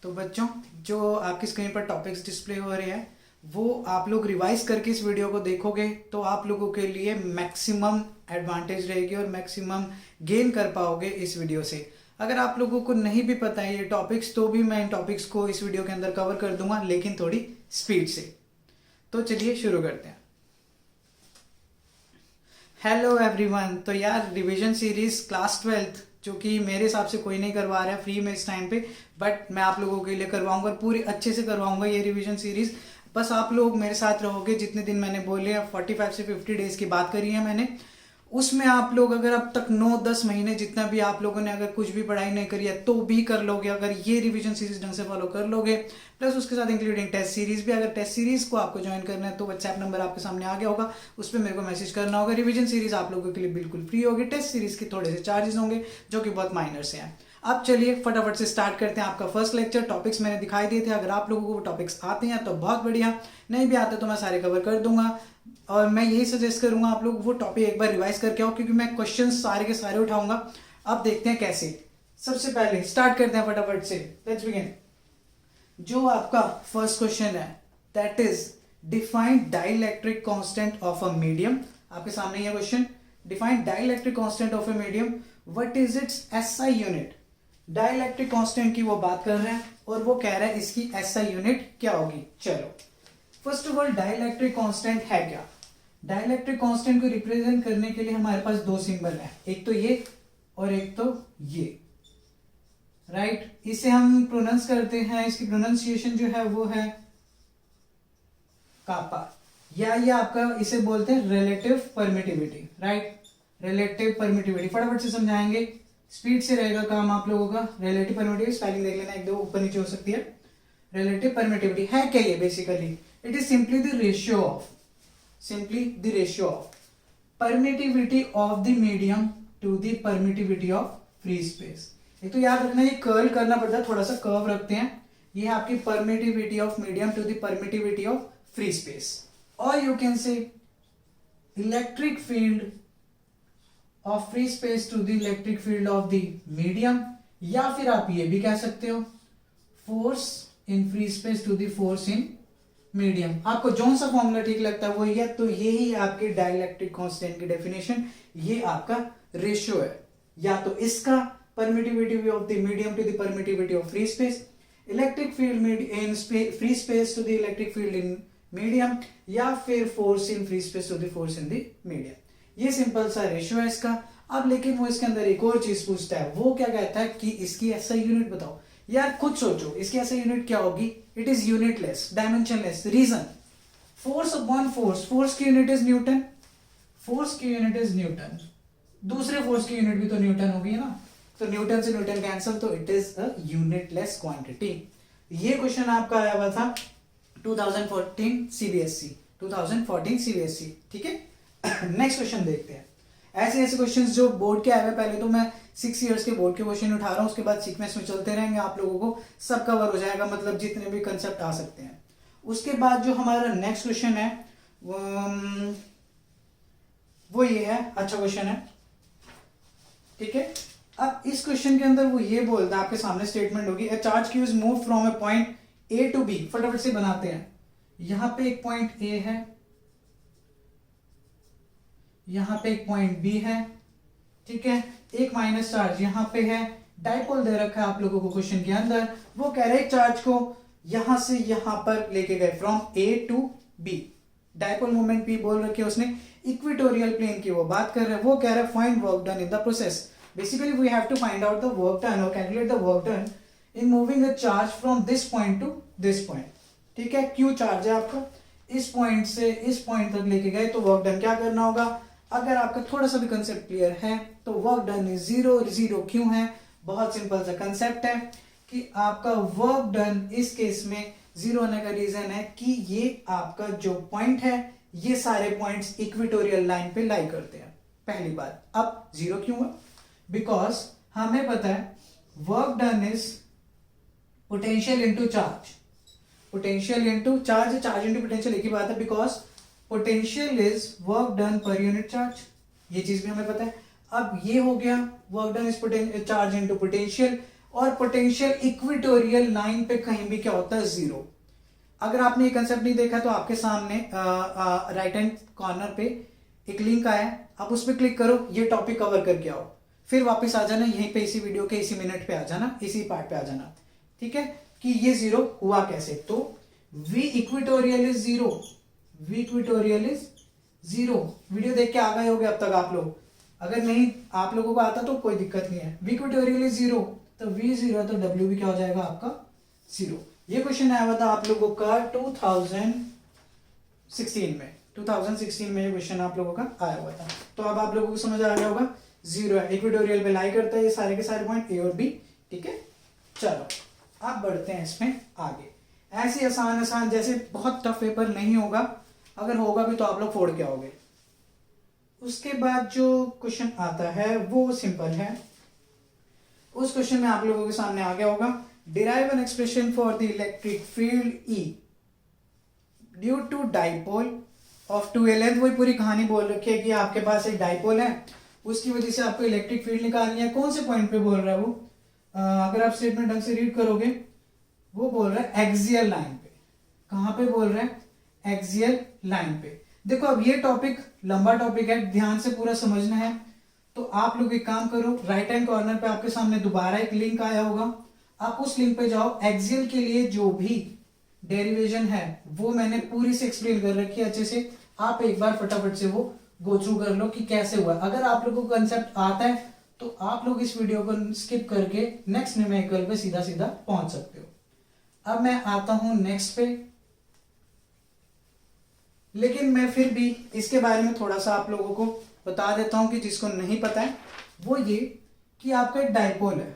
तो बच्चों, जो आपकी स्क्रीन पर टॉपिक्स डिस्प्ले हो रहे हैं वो आप लोग रिवाइज करके इस वीडियो को देखोगे तो आप लोगों के लिए मैक्सिमम एडवांटेज रहेगी और मैक्सिमम गेन कर पाओगे इस वीडियो से। अगर आप लोगों को नहीं भी पता है ये टॉपिक्स तो भी मैं इन टॉपिक्स को इस वीडियो के अंदर कवर कर दूंगा, लेकिन थोड़ी स्पीड से। तो चलिए शुरू करते हैं। Hello everyone. तो यार, रिवीजन सीरीज क्लास 12th जो कि मेरे हिसाब से कोई नहीं करवा रहा है फ्री में इस टाइम पे, बट मैं आप लोगों के लिए करवाऊंगा, पूरी अच्छे से करवाऊंगा ये रिवीजन सीरीज। बस आप लोग मेरे साथ रहोगे। जितने दिन मैंने बोले 45 से 50 डेज की बात करी है मैंने, उसमें आप लोग अगर अब तक 9-10 महीने जितना भी आप लोगों ने अगर कुछ भी पढ़ाई नहीं करी है तो भी कर लोगे अगर ये रिवीजन सीरीज ढंग से फॉलो कर लोगे। प्लस उसके साथ इंक्लूडिंग टेस्ट सीरीज भी। अगर टेस्ट सीरीज को आपको ज्वाइन करना है तो व्हाट्सएप नंबर आपके सामने आ गया होगा, उस पर मेरे को मैसेज करना होगा। रिवीजन सीरीज आप लोगों के लिए बिल्कुल फ्री होगी। टेस्ट सीरीज के थोड़े से चार्जेस होंगे जो कि बहुत माइनर से हैं। अब चलिए फटाफट से स्टार्ट करते हैं आपका फर्स्ट लेक्चर। टॉपिक्स मैंने दिखाई दिए थे, अगर आप लोगों को वो टॉपिक्स आते हैं तो बहुत बढ़िया, नहीं भी आते तो मैं सारे कवर कर दूंगा। और मैं यही सजेस्ट करूंगा आप लोग वो टॉपिक एक बार रिवाइज करके आओ, क्योंकि मैं क्वेश्चन सारे के सारे उठाऊंगा। अब देखते हैं कैसे। सबसे पहले स्टार्ट करते हैं फटाफट से। Let's begin. जो आपका फर्स्ट क्वेश्चन है that is define dielectric constant of a medium. आपके सामने ये question, define dielectric constant of a medium, what is it's SI unit. Dielectric constant की वो बात कर रहे हैं और वो कह रहा है इसकी एसआई यूनिट क्या होगी। चलो, first of all dielectric constant है क्या। डाइलेक्ट्रिक कांस्टेंट को रिप्रेजेंट करने के लिए हमारे पास दो सिंबल है, एक तो ये और एक तो ये, राइट। इसे हम प्रोनाउंस करते हैं, इसकी प्रोनाउंसिएशन जो है वो है कापा, या ये आपका इसे बोलते हैं relative permittivity, right. Relative permittivity फटाफट से समझाएंगे, स्पीड से रहेगा काम आप लोगों का। रिलेटिव परमिटिविटी स्पेलिंग देख लेना, एक दो ऊपर नीचे हो सकती है। रिलेटिव परमिटिविटी है क्या ये? Basically it is simply the ratio of permittivity of the medium to the permittivity of free space। एक तो याद रखना, ये कर्ल करना पड़ता है, थोड़ा सा कर्व रखते हैं। ये है आपकी permittivity of medium to the permittivity of free space, or you can say electric field of free space to the electric field of the medium, या फिर आप ये भी कह सकते हो force in free space to the force in medium. आपको जौन सा फॉर्मूला ठीक लगता है वो ये, तो यही आपके डाइलेक्ट्रिक कांस्टेंट की डेफिनेशन, ये आपका रेशियो है, या तो इसका permittivity of the medium to the permittivity of free space, electric field in free space to the electric field in medium, या फिर force in free space to the force in the medium. ये simple सा ratio है इसका। अब लेकिन वो इसके अंदर एक और चीज पूछता है, वो क्या कहता है कि इसकी ऐसा यूनिट बताओ। यार खुद सोचो, इसकी ऐसा यूनिट क्या होगी। It is unitless, dimensionless. Reason, force upon force, force की यूनिट इज न्यूटन, फोर्स की यूनिट इज न्यूटन, दूसरे फोर्स की यूनिट भी तो न्यूटन होगी ना, तो न्यूटन से न्यूटन कैंसल, तो it is a unitless quantity. ये क्वेश्चन आपका आया हुआ था 2014 सीबीएसई, 2014 सीबीएसई, ठीक है। नेक्स्ट क्वेश्चन देखते हैं। ऐसे क्वेश्चंस जो बोर्ड के आए हुए, पहले तो मैं 6 इयर्स के बोर्ड के क्वेश्चन उठा रहा हूं, उसके बाद सीक्वेंस में चलते रहेंगे, आप लोगों को सब कवर हो जाएगा, मतलब जितने भी कंसेप्ट आ सकते हैं। उसके बाद जो हमारा नेक्स्ट क्वेश्चन है वो ये है, अच्छा क्वेश्चन है, ठीक है। अब इस क्वेश्चन के अंदर वो ये बोलता है, आपके सामने स्टेटमेंट होगी, a charge Q is move from a point A to B. फटाफट से बनाते हैं। यहां पे एक पॉइंट ए है, यहां पे एक पॉइंट बी है, ठीक है। एक माइनस चार्ज यहां पे है, डाइपोल दे रखा है आप लोगों को क्वेश्चन के अंदर। वो कह रहे चार्ज को यहां से यहां पर लेके गए, from A to B. Dipole moment P बोल रखे उसने, इक्वेटोरियल प्लेन की वो बात कर रहे हैं। वो कह रहे हैं find work done in the process. Basically we have to find out the work done और calculate the work done in moving the charge from this point to this point, ठीक है। क्यू चार्ज है आपका, इस point से इस point तक लेके गए, तो वर्क डन क्या करना होगा। अगर आपका थोड़ा सा भी कंसेप्ट क्लियर है तो work done is zero. Zero क्यों है? बहुत सिंपल सा कंसेप्ट है कि आपका वर्क डन इस केस में जीरो होने का रीजन है कि ये आपका जो पॉइंट है, ये सारे पॉइंट्स इक्वेटोरियल लाइन पे लाई करते हैं, पहली बात। अब जीरो क्यों हुआ? बिकॉज हमें पता है work done is potential into charge, potential into charge, charge into potential एक ही बात है। Because potential is work done per unit charge, ये चीज भी हमें पता है। अब ये हो गया work done is charge into potential, और पोटेंशियल इक्वेटोरियल लाइन पे कहीं भी क्या होता है, जीरो। अगर आपने ये कंसेप्ट नहीं देखा तो आपके सामने राइट हैंड कॉर्नर पे एक लिंक आया है, आप उस पर क्लिक करो, ये टॉपिक कवर करके आओ, फिर वापस आ जाना यहीं पे, इसी वीडियो के इसी मिनट पे आ जाना, इसी पार्ट पे आ जाना, ठीक है, कि ये जीरो हुआ कैसे। तो v equatorial is zero, v equatorial is zero. Video देख के आ गए होगे अब तक आप लोग, अगर नहीं आप लोगों को आता तो कोई दिक्कत नहीं है। v इक्वेटोरियल इज जीरो, तो v जीरो है तो w भी क्या हो जाएगा आपका, जीरो। ये क्वेश्चन आया हुआ था आप लोगों का 2016 में, 2016 में ये क्वेश्चन आप लोगों का आया हुआ था। तो अब आप लोगों को समझ आ गया होगा, जीरो है, इक्वेटोरियल पे लाई करता है ये सारे के सारे पॉइंट ए और बी, ठीक है। चलो अब बढ़ते हैं इसमें आगे। ऐसे आसान आसान, जैसे बहुत टफ पेपर नहीं होगा, अगर होगा भी तो आप लोग फोड़ के आओगे। उसके बाद जो क्वेश्चन आता है वो सिंपल है। उस क्वेश्चन में आप लोगों के सामने आ गया होगा, derive an expression for the electric field E due to dipole of 2a। वही पूरी कहानी बोल रखी है कि आपके पास एक डाइपोल है, उसकी वजह से आपको इलेक्ट्रिक फील्ड निकालनी है। कौन से पॉइंट पे बोल रहा है वो, अगर आप स्टेटमेंट ढंग से रीड करोगे, वो बोल रहा है एक्सियल लाइन पे। कहां पे बोल रहा है, एक्सियल लाइन पे। देखो अब ये टॉपिक लंबा टॉपिक है, ध्यान से पूरा समझना है। तो आप लोग एक काम करो, राइट हैंड कॉर्नर पे आपके सामने दोबारा एक लिंक आया होगा, आप उस लिंक पे जाओ। एक्सियल के लिए जो भी डेरिवेशन है वो मैंने पूरी से एक्सप्लेन कर रखी है अच्छे से, आप एक बार फटाफट से वो गो थ्रू कर लो कि कैसे हुआ। अगर आप लोगों को कंसेप्ट आता है तो आप लोग इस वीडियो को स्किप करके नेक्स्ट न्यूमेरिकल पे सीधा सीधा पहुंच सकते हो। अब मैं आता हूं नेक्स्ट पे, लेकिन मैं फिर भी इसके बारे में थोड़ा सा आप लोगों को बता देता हूं कि जिसको नहीं पता है वो ये कि आपका एक डाइपोल है,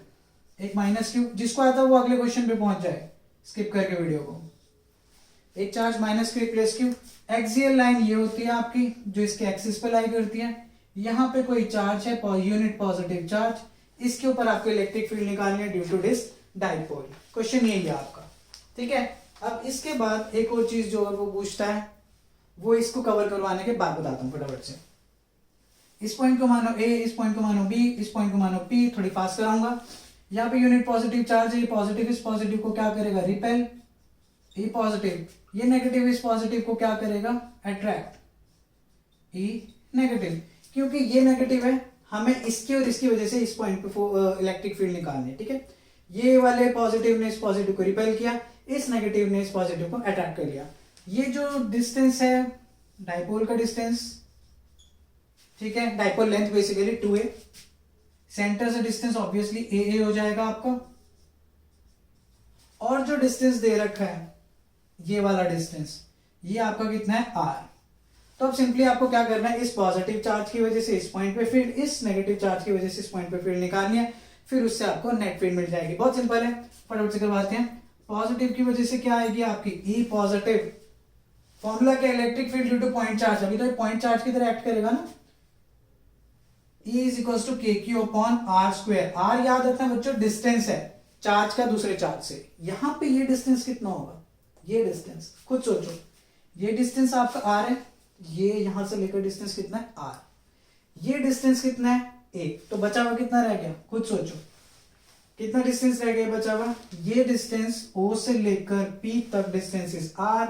एक माइनस क्यू, जिसको आता है वो अगले क्वेश्चन पे पहुंच जाए स्किप करके वीडियो को। एक चार्ज माइनस क्यू, एक प्लस क्यू। एक्सियल लाइन ये होती है आपकी जो इसके एक्सिस पे लाई करती है। यहाँ पे कोई चार्ज है, यूनिट पॉजिटिव चार्ज, इसके ऊपर आपको इलेक्ट्रिक फील्ड निकालनी है due to this dipole. Question यही है आपका, ठीक है। अब इसके बाद एक और चीज जो वो पूछता है, वो इसको कवर करवाने के बाद बताता हूँ फटाफट से। इस पॉइंट को मानो ए, इस पॉइंट को मानो बी, इस पॉइंट को मानो पी, थोड़ी फास्ट कराऊंगा। यहाँ पे यूनिट पॉजिटिव चार्ज है, पॉजिटिव इस पॉजिटिव को क्या करेगा, रिपेल। ई पॉजिटिव, ये नेगेटिव इस पॉजिटिव को क्या करेगा, अट्रैक्ट। ई नेगेटिव, क्योंकि ये नेगेटिव है, हमें इसकी और इसकी वजह से इस पॉइंट पे इलेक्ट्रिक फील्ड निकालनी है, ठीक है। ये वाले पॉजिटिव ने इस पॉजिटिव को रिपेल किया, इस नेगेटिव ने इस पॉजिटिव को अट्रैक्ट कर लिया। ये जो डिस्टेंस है डाइपोल का डिस्टेंस, ठीक है, dipole length basically 2a, centre से डिस्टेंस ऑब्वियसली a हो जाएगा आपका। और जो डिस्टेंस दे रखा है ये वाला डिस्टेंस, ये आपका कितना है, r। तो अब सिंपली आपको क्या करना है, इस पॉजिटिव चार्ज की वजह से इस पॉइंट पे फील्ड, इस नेगेटिव चार्ज की वजह से इस पॉइंट पे फील्ड निकालनी है, फिर उससे आपको नेट फील्ड मिल जाएगी। बहुत सिंपल है, फटाफट से करवाते हैं। पॉजिटिव की वजह से क्या आएगी आपकी, ई पॉजिटिव। फॉर्मूला क्या, electric field due two point charge, अभी तो ये पॉइंट चार्ज की तरह एक्ट करेगा ना। E is equal to K Q upon are square. R याद रखना बच्चों डिस्टेंस है चार्ज का दूसरे चार्ज से। यहां पे ये डिस्टेंस कितना होगा, ये डिस्टेंस खुद सोचो, ये डिस्टेंस आपका आर है, ये यहां से लेकर डिस्टेंस कितना है आर, ये डिस्टेंस कितना है ए, तो बचा हुआ कितना रह गया, खुद सोचो कितना डिस्टेंस रह गया बचा हुआ। ये डिस्टेंस ओ से लेकर पी तक डिस्टेंस इज आर,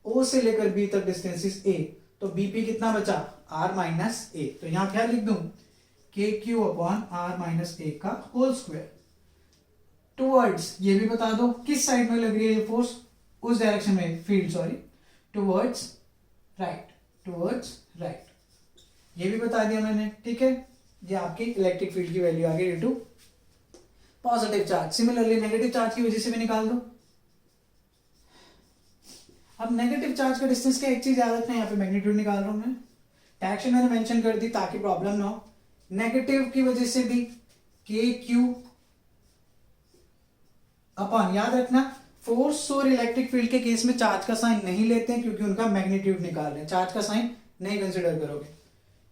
ओ से लेकर बी तक डिस्टेंस इज ए, तो बीपी कितना बचा, आर माइनस ए। तो यहां क्या लिख दूं, के Q upon are minus a का होल स्क्वायर। टुवर्ड्स, ये भी बता दो किस साइड में लग रही है ये फोर्स, उस डायरेक्शन में field, sorry, towards right, towards right, ये भी बता दिया मैंने, ठीक है। ये आपकी इलेक्ट्रिक फील्ड की वैल्यू आ गई due to positive charge. Similarly negative charge की वजह से भी निकाल दो। अब नेगेटिव चार्ज का डिस्टेंस का एक चीज याद रखना, यहाँ पे मैग्नीट्यूड निकाल रहा हूं मैं, डायरेक्शन मैंने मेंशन कर दी ताकि प्रॉब्लम ना हो। नेगेटिव की वजह से भी के क्यू अपॉन, याद रखना फोर्स और इलेक्ट्रिक फील्ड के केस में चार्ज का साइन नहीं लेते हैं क्योंकि उनका मैग्नीट्यूड निकाल रहे हैं, चार्ज का साइन नहीं कंसिडर करोगे।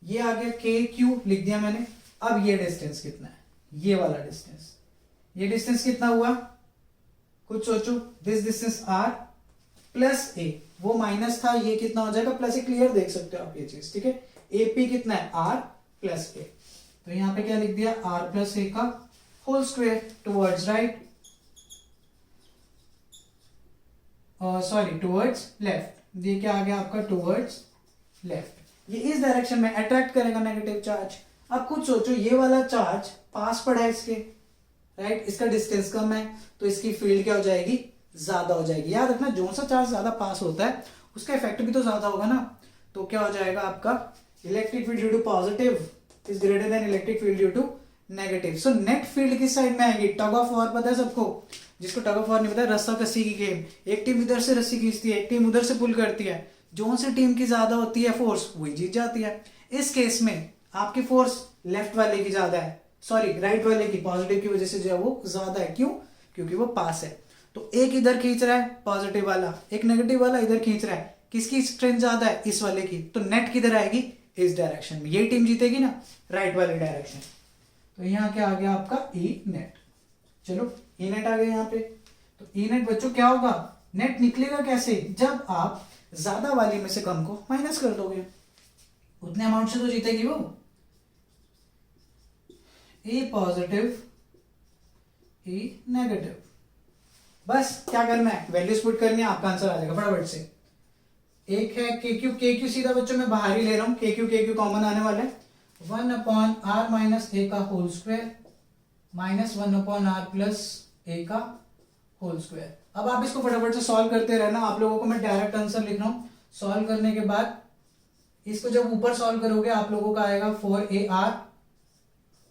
ये आ गया के क्यू लिख दिया मैंने। अब ये डिस्टेंस कितना है, ये वाला डिस्टेंस, ये डिस्टेंस कितना हुआ कुछ सोचो, दिस डिस्टेंस आर प्लस ए, वो माइनस था, ये कितना हो जाएगा प्लस ए, क्लियर देख सकते हो आप ये चीज, ठीक है। एपी कितना है आर प्लस ए, तो यहां पे क्या लिख दिया आर प्लस ए का whole square towards right, sorry towards left. ये क्या आ गया आपका टुवर्ड्स लेफ्ट। ये इस डायरेक्शन में अट्रैक्ट करेगा नेगेटिव चार्ज। अब खुद सोचो, ये वाला चार्ज पास पड़ा है इसके, राइट, इसका डिस्टेंस कम है तो इसकी फील्ड क्या हो जाएगी, ज्यादा हो जाएगी। याद रखना, जो सा चार्ज ज्यादा पास होता है उसका इफेक्ट भी तो ज्यादा होगा ना। तो क्या हो जाएगा आपका, electric field due to positive is greater than electric field due to negative. So net field किस साइड में आएगी, टग ऑफ वॉर पता है सबको, जिसको टग ऑफ वॉर नहीं पता, रस्सा कस्सी की गेम, एक टीम इधर से रस्सी खींचती है, एक टीम उधर से पुल करती है, जो सी टीम की ज्यादा होती है फोर्स वही जीत जाती है। इस केस में आपकी फोर्स लेफ्ट वाले की ज्यादा है, सॉरी राइट वाले की, पॉजिटिव की वजह से जो है वो ज्यादा है। क्यों, क्योंकि वो पास है। तो एक इधर खींच रहा है पॉजिटिव वाला, एक नेगेटिव वाला इधर खींच रहा है, किसकी स्ट्रेंथ ज्यादा है, इस वाले की। तो नेट किधर आएगी, इस डायरेक्शन में, ये टीम जीतेगी ना, राइट वाले डायरेक्शन। तो यहाँ क्या आ गया आपका ई नेट। चलो ई नेट आ गया यहाँ पे। तो ई नेट बच्चों क्या होगा, नेट निकलेगा कैसे, जब आप ज्यादा वाली में से कम को माइनस कर दोगे, उतने अमाउंट से तो जीतेगी वो। ई पॉजिटिव ई नेगेटिव, बस क्या करना है, वैल्यूज पुट करनी है, आपका आंसर आ जाएगा फटाफट से। एक है के क्यू सीधा बच्चों मैं बाहर ही ले रहा हूं, के क्यू कॉमन आने वाला है, 1/r माइनस ए का whole square minus 1/r plus ए का होल स्क्वायर। अब आप इसको फटाफट से सॉल्व करते रहना, आप लोगों को मैं डायरेक्ट आंसर लिख रहा हूं। सॉल्व करने के बाद इसको जब ऊपर सॉल्व करोगे आप लोगों का आएगा 4ar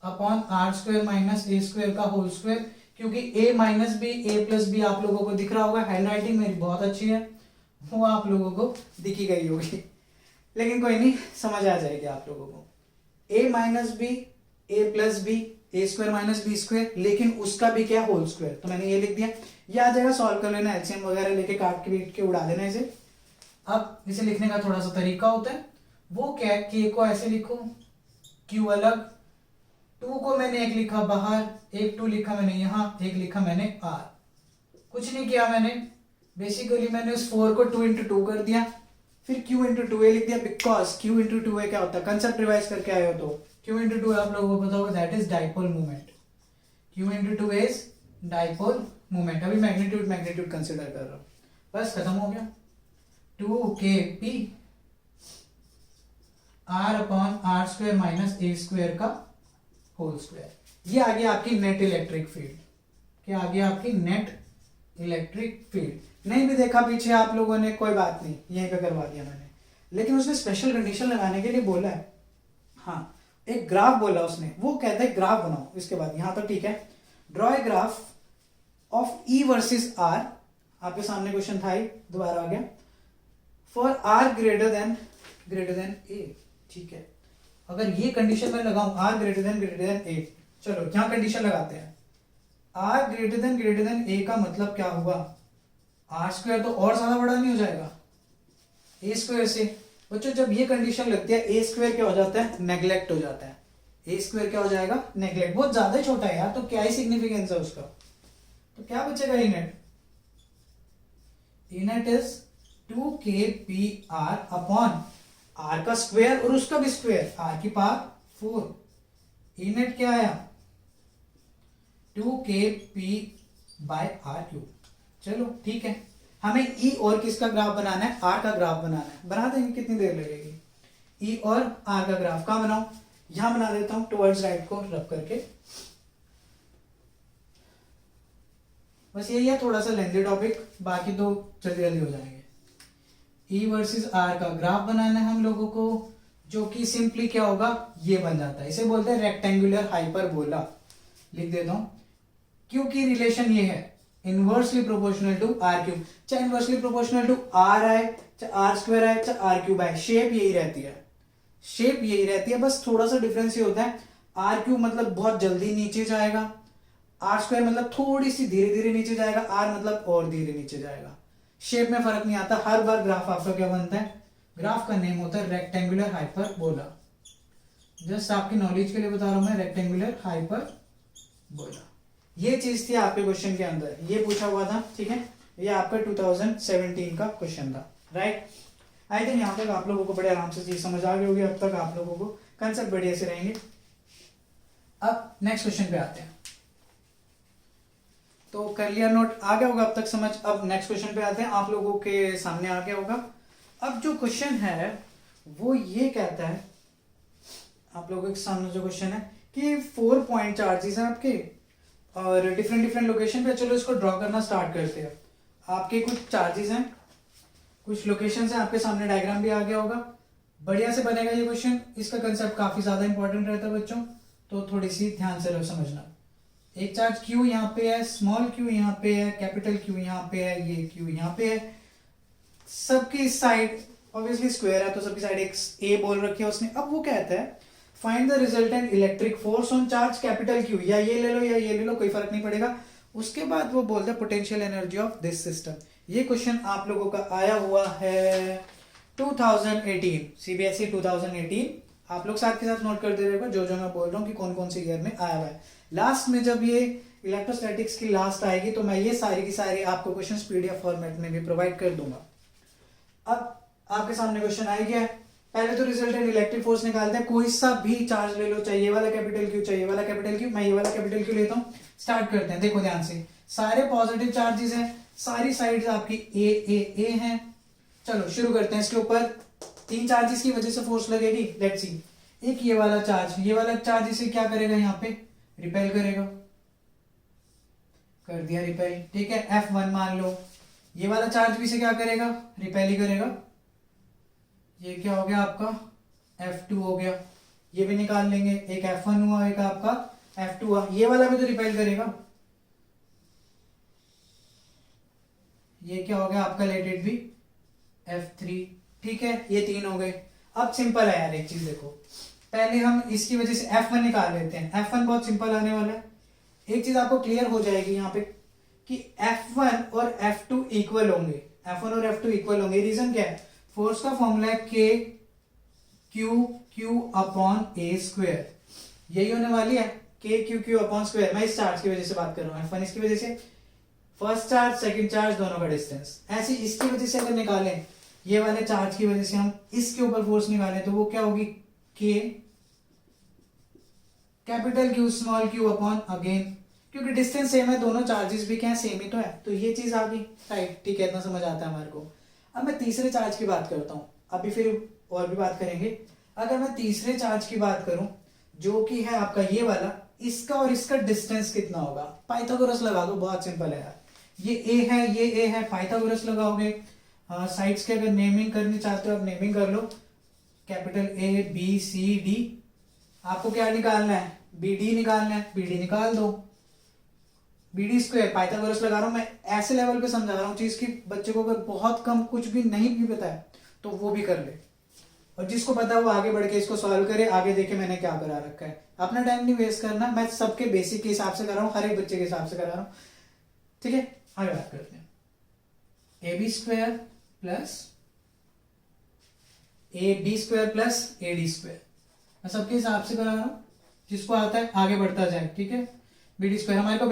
upon are square minus A square का होल स्क्वायर। क्योंकि a minus B A plus B आप लोगों को दिख रहा होगा, हैंड राइटिंग मेरी बहुत अच्छी है, वो आप लोगों को दिखी गई होगी, लेकिन कोई नहीं, समझ आ जाएगी आप लोगों को। a minus B A plus B, A square minus B square, लेकिन उसका भी क्या, होल स्क्वायर। तो मैंने ये लिख दिया, ये आ जाएगा, सॉल्व कर लेना, एलसीएम वगैरह लेके काट के पीट के उड़ा देना इसे। अब इसे लिखने का थोड़ा सा तरीका होता है, वो क्या है, के को ऐसे लिखो, क्यू अलग, 2 को मैंने एक लिखा बाहर, एक 2 लिखा मैंने यहाँ, एक लिखा मैंने r। कुछ नहीं किया मैंने, बेसिकली मैंने उस 4 को 2 into 2 कर दिया, फिर q into 2a लिख दिया, बिकॉज q into 2a क्या होता है, कंसेप्ट रिवाइज करके आए हो तो q into 2a आप लोगों को पता होगा, that is dipole movement. q into 2a is dipole movement. अभी मैग्नीट्यूड कंसिडर कर रहा हूं, बस खत्म हो गया। 2kp r upon are square minus A square का होल स्क्वायर। ये आ गया आपकी नेट इलेक्ट्रिक फील्ड। क्या आ गया आपकी नेट इलेक्ट्रिक फील्ड। नहीं भी देखा पीछे आप लोगों ने, कोई बात नहीं, यहीं पे करवा दिया मैंने, लेकिन उसने स्पेशल कंडीशन लगाने के लिए बोला है। हाँ, एक ग्राफ बोला उसने, वो कहता है ग्राफ बनाओ, इसके बाद यहां तक ठीक है। Draw a graph of E versus R, आपके सामने क्वेश्चन था ही, दोबारा आ गया, for R greater than A. ठीक है, अगर ये कंडीशन में लगाऊं आर ग्रेटर देन ए, चलो यहां कंडीशन लगाते हैं। आर ग्रेटर देन ए का मतलब क्या हुआ, आर स्क्वायर तो और ज्यादा बड़ा नहीं हो जाएगा ए स्क्वायर से। बच्चों जब ये कंडीशन लगती है, ए स्क्वायर क्या हो जाता है, नेग्लेक्ट हो जाता है। ए स्क्वायर क्या हो जाएगा, नेग्लेक्ट, बहुत ज्यादा ही छोटा है यार, तो क्या ही सिग्निफिकेंस है उसका। तो क्या बचेगा E net is 2kpr upon R का स्क्वायर और उसका भी स्क्वायर, आर की पावर 4। ई नेट क्या आया, 2kp/r³। चलो ठीक है, हमें ई और किसका ग्राफ बनाना है, आर का ग्राफ बनाना है। बना देंगे, कितनी देर लगेगी। ई और आर का ग्राफ कहां बनाऊं, यहां बना देता हूं, टुवर्ड्स राइट को रब करके। बस यही है, थोड़ा सा लेंथी टॉपिक, बाकी तो जल्दी जल्दी हो जाएंगे। ई वर्सेस आर का ग्राफ बनाना है हम लोगों को, जो कि सिंपली क्या होगा, ये बन जाता है, इसे बोलते हैं रेक्टेंगुलर हाइपरबोला। लिख देता हूं, क्योंकि रिलेशन ये है inversely proportional to R cube, चाहे इनवर्सली प्रोपोर्शनल टू आर आए, चाहे आर स्क्वायर आए, चाहे आर क्यूब आए, शेप यही रहती है, बस थोड़ा सा डिफरेंस ये होता है, आर क्यूब मतलब बहुत जल्दी नीचे जाएगा, आर स्क्वायर मतलब थोड़ी सी धीरे धीरे नीचे जाएगा, आर मतलब और धीरे नीचे जाएगा। शेप में फर्क नहीं आता, हर बार ग्राफ आपका क्या बनता है, ग्राफ का नेम होता है रेक्टेंगुलर हाइपरबोला। जस्ट आपकी नॉलेज के लिए बता रहा हूं मैं, रेक्टेंगुलर हाइपरबोला। ये चीज थी आपके क्वेश्चन के अंदर, ये पूछा हुआ था, ठीक है, ये आपका 2017 का क्वेश्चन था, राइट। आई थिंक यहाँ तक आप लोगों को बड़े आराम से चीज समझ आ गई होगी, अब तक आप लोगों को कंसेप्ट बढ़िया से रहेंगे। अब नेक्स्ट क्वेश्चन पे आते हैं। तो कर लिया नोट, आ गया होगा अब तक समझ। अब नेक्स्ट क्वेश्चन पे आते हैं, आप लोगों के सामने आ गया होगा। अब जो क्वेश्चन है वो ये कहता है, आप लोगों के सामने जो क्वेश्चन है कि 4 पॉइंट चार्जेस हैं आपके और डिफरेंट डिफरेंट लोकेशन पे। चलो इसको ड्रॉ करना स्टार्ट करते हैं। आपके कुछ चार्जेस हैं, कुछ लोकेशन है, आपके सामने डायग्राम भी आ गया होगा। बढ़िया से बनेगा ये क्वेश्चन। इसका कंसेप्ट काफी ज्यादा इंपॉर्टेंट रहता है बच्चों, तो थोड़ी सी ध्यान से रहो समझना। एक चार्ज Q यहाँ पे है, स्मॉल q यहाँ पे है, कैपिटल Q यहाँ पे है, ये Q यहाँ पे है। सबकी साइड ऑब्वियसली स्क्वायर है तो सबकी साइड एक A बोल रखी है उसने। अब वो कहता है find the resultant electric force on charge capital Q, या ये ले लो या ये ले लो, कोई फर्क नहीं पड़ेगा। उसके बाद वो बोलता है potential energy of this system. ये क्वेश्चन आप लोगों का आया हुआ है 2018 CBSE 2018। आप लोग साथ के साथ नोट कर दे रहे हो जो जो मैं बोल रहा हूँ कि कौन कौन से ईयर में आया हुआ है। लास्ट में जब ये इलेक्ट्रोस्टैटिक्स की लास्ट आएगी तो मैं ये सारी की सारी आपको क्वेश्चन PDF फॉर्मेट में भी प्रोवाइड कर दूंगा। अब आपके सामने क्वेश्चन आ गया है। पहले तो रिजल्टेंट इलेक्ट्रिक फोर्स निकालते हैं। कोई सा भी चार्ज ले लो, चाहे ये वाला कैपिटल Q, चाहिए वाला कैपिटल Q, मैं ये वाला कैपिटल Q लेता हूँ। स्टार्ट करते हैं, देखो ध्यान से। सारे पॉजिटिव चार्जेस हैं, सारी साइड्स आपकी A हैं। चलो शुरू करते हैं। इसके ऊपर 3 चार्जेस की वजह से फोर्स लगेगी, लेट्स सी। एक ये वाला चार्ज इसे क्या करेगा, यहाँ पे रिपेल करेगा, कर दिया रिपेल, ठीक है। F1 मान लो। ये वाला चार्ज भी इसे क्या करेगा, रिपेल ही करेगा। ये क्या हो गया आपका F2 हो गया। ये भी निकाल लेंगे, एक F1 हुआ, एक आपका F2 हुआ। ये वाला भी तो रिपेल करेगा। ये क्या हो गया आपका, लेट इट बी F3, ठीक है। ये 3 हो गए। अब सिंपल है यार, एक चीज देखो, पहले हम इसकी वजह से F1 निकाल लेते हैं। F1 बहुत सिंपल आने वाला है। एक चीज आपको क्लियर हो जाएगी यहाँ पे कि F1 और F2 इक्वल होंगे। F1 और F2 इक्वल होंगे। रीजन क्या है, फोर्स का फॉर्मूला है K Q upon A square. यही होने वाली है, K Q अपॉन स्क्वायर। मैं इस चार्ज की वजह से बात कर रहा हूँ, F1 इसकी वजह से, फर्स्ट चार्ज सेकंड चार्ज दोनों का डिस्टेंस। ऐसे इसकी वजह से अगर निकालें, ये वाले चार्ज की वजह से हम इसके ऊपर फोर्स निकालें तो वो क्या होगी, K capital Q small q upon again, क्योंकि डिस्टेंस सेम है, दोनों चार्जेस भी क्या है, सेम ही तो है, तो ये चीज आ गई राइट, ठीक है। इतना समझ आता है हमारे को। अब मैं तीसरे चार्ज की बात करता हूँ, अभी फिर और भी बात करेंगे। अगर मैं तीसरे चार्ज की बात करूं जो कि है आपका ये वाला, इसका और इसका डिस्टेंस कितना होगा, पाइथागोरस लगा दो, बहुत सिंपल है यार। ये A है, ये A है, पाइथागोरस लगाओगे। साइड्स के अगर नेमिंग करनी चाहते हो आप नेमिंग कर लो, capital A B C D। आपको क्या निकालना है, BD निकालना है, BD निकाल दो। BD स्क्वायर, पाइथागोरस लगा रहा हूं मैं, ऐसे लेवल पे समझा रहा हूँ चीज की बच्चे को अगर बहुत कम कुछ भी नहीं भी पता है तो वो भी कर ले, और जिसको पता है वो आगे बढ़ के इसको सॉल्व करे, आगे देखे मैंने क्या करा रखा है। अपना टाइम नहीं वेस्ट करना, मैं सबके बेसिक के हिसाब से कर रहा हूँ, हर एक बच्चे के हिसाब से करा रहा हूँ, ठीक है। आगे बात करते हैं। AB square plus AB square plus AD square, मैं सबके हिसाब से करा रहा हूँ, जिसको आता है आगे बढ़ता जाए, ठीक है। BD स्क्वायर, हमारे को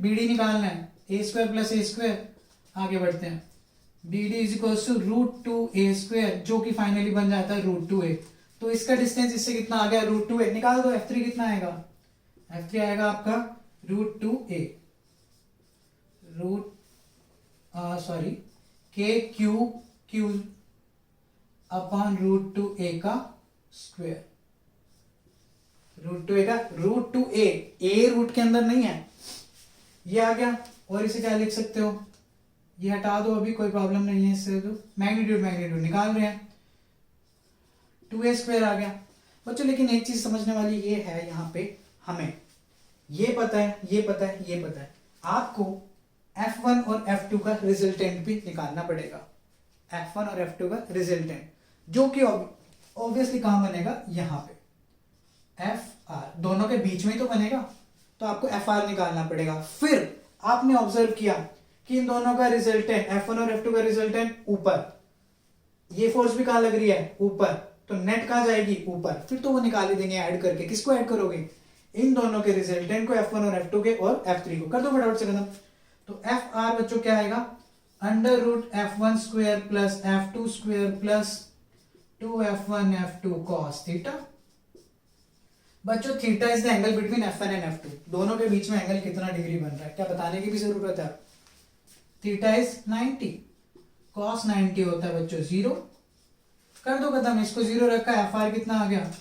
BD निकालना है, A square plus A square, आगे बढ़ते हैं। BD is equal to √2A square, जो कि फाइनली बन जाता है √2A। तो इसका डिस्टेंस इससे कितना आ गया, √2A। निकाल दो, F3 कितना आएगा, F3 आएगा आपका √2A, KQ अपॉन √2A का स्क्वायर, √2A का √2A, A रूट के अंदर नहीं है, ये आ गया। और इसे क्या लिख सकते हो, ये हटा दो, अभी कोई प्रॉब्लम नहीं है इससे, तो मैग्नीट्यूड निकाल रहे हैं, 2A स्क्वायर आ गया बच्चों। लेकिन एक चीज समझने वाली ये है, यहाँ पे हमें ये पता है, ये पता है, ये पता है, आपको F1 और F2 का रिजल्टेंट भी निकालना पड़ेगा। F1 और F2 का रिजल्टेंट, जो कि ऑब्वियसली कहां बनेगा, यहाँ पे FR, दोनों के बीच में ही तो बनेगा, तो आपको FR निकालना पड़ेगा। फिर आपने ऑब्जर्व किया कि इन दोनों का रिजल्टेंट, F1 और F2 का रिजल्टेंट ऊपर, ये फोर्स भी कहां लग रही है, ऊपर, तो नेट कहां जाएगी, ऊपर। फिर तो वो निकाल ही देंगे ऐड करके। किसको ऐड करोगे, इन दोनों के रिजल्टेंट को, F1 और F2 के, और F3 को। कर दो फटाफट से खत्म। तो FR बच्चों क्या आएगा, √F1 square plus F2 square plus 2F1 F2 cos theta. बच्चों theta is the angle between F1 and F2, दोनों के बीच में एंगल कितना डिग्री बन रहा है क्या बताने की भी जरूरत है। थीटा इज 90, cos 90 होता है बच्चों 0, कर दो खत्म, इसको 0 रखा, एफ आर कितना आ गया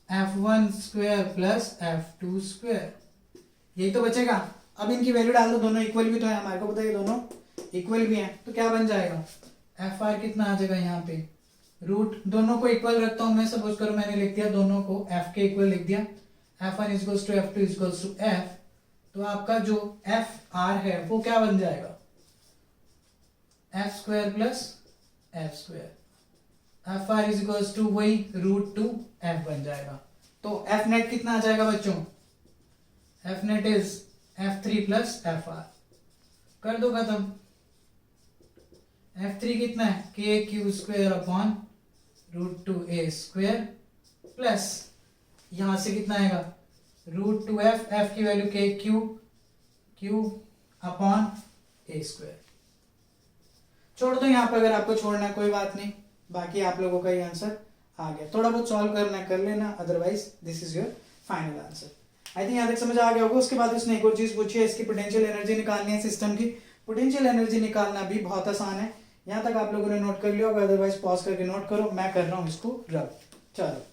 F1 square plus F2 square, यही तो बचेगा। अब इनकी वैल्यू डाल दो, दोनों इक्वल भी तो है, हमारे को पता है दोनों इक्वल भी हैं, तो क्या बन जाएगा एफ आर कितना आ जाएगा यहाँ पे रूट, दोनों को इक्वल रखता हूं मैं, सपोज करो मैंने लिख दिया दोनों को एफ के इक्वल लिख दिया, F1 equals to F2 equals to F, तो आपका जो एफ आर है वो क्या बन जाएगा F square plus F square, F R equals to वही रूट टू एफ बन जाएगा। तो एफ नेट कितना आ जाएगा बच्चों, F net is F3 plus F R, कर दो खत्म, F3 कितना है k q square upon root two a square plus यहां से कितना आएगा रूट टू एफ, एफ की value k Q upon a square, छोड़ दो यहाँ पे अगर आपको छोड़ना है कोई बात नहीं, बाकी आप लोगों का ये आंसर आ गया, थोड़ा बहुत सॉल्व करना कर लेना, otherwise this is your final answer. I think यहाँ तक समझ आ गया होगा। उसके बाद उसने एक और चीज पूछी है, इसकी पोटेंशियल एनर्जी निकालनी है सिस्टम की, पोटेंशियल एनर्जी निकालना भी बहुत आसान है, यहाँ तक आप लोगों ने नोट कर लिया होगा, अदरवाइज पॉज करके नोट करो, मैं कर रहा हूँ इसको रब। चलो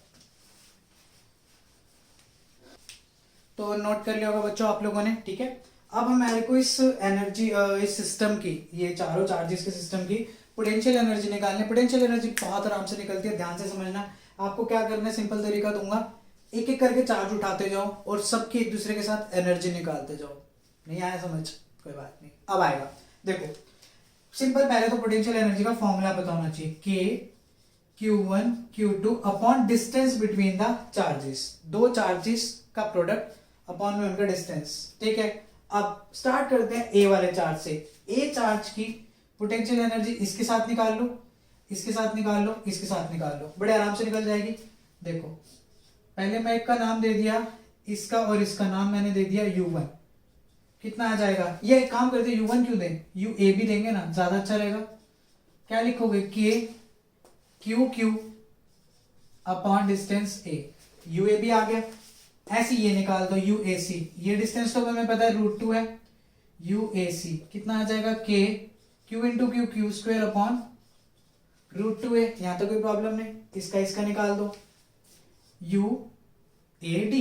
तो नोट कर लिया होगा बच्चों आप लोगों ने, ठीक है। अब हमारे को इस एनर्जी इस सिस्टम की, ये चारों चार्जेस के सिस्टम की पोटेंशियल एनर्जी निकालनी है। पोटेंशियल एनर्जी बहुत आराम से निकलती है, ध्यान से समझना। आपको क्या करना है, सिंपल तरीका दूंगा, एक एक करके चार्ज उठाते जाओ और सबकी एक दूसरे के साथ एनर्जी निकालते जाओ। नहीं आया समझ, कोई बात नहीं, अब आएगा। देखो सिंपल, पहले तो पोटेंशियल एनर्जी का फॉर्मूला पता होना चाहिए, के Q1 Q2 upon distance between the charges, दो चार्जेस का प्रोडक्ट अपॉन में उनका डिस्टेंस, ठीक है। अब स्टार्ट करते हैं ए वाले चार्ज से। ए चार्ज की पोटेंशियल एनर्जी इसके साथ निकाल लो, इसके साथ निकाल लो, इसके साथ निकाल लो, बड़े आराम से निकल जाएगी। देखो पहले मैं एक का नाम दे दिया, इसका और इसका नाम मैंने दे दिया U1, कितना आ जाएगा, ये एक काम करते U1 क्यों दें, UA भी देंगे ना, ज्यादा अच्छा रहेगा। क्या लिखोगे, के क्यू अपॉन डिस्टेंस ए, UA भी आ गया, ऐसे ये निकाल दो UAC, ये डिस्टेंस तो हमें पता है √2 है, UAC कितना आ जाएगा, के Q into Q square upon √2 है, यहां तो कोई प्रॉब्लम नहीं, इसका निकाल दो UAD,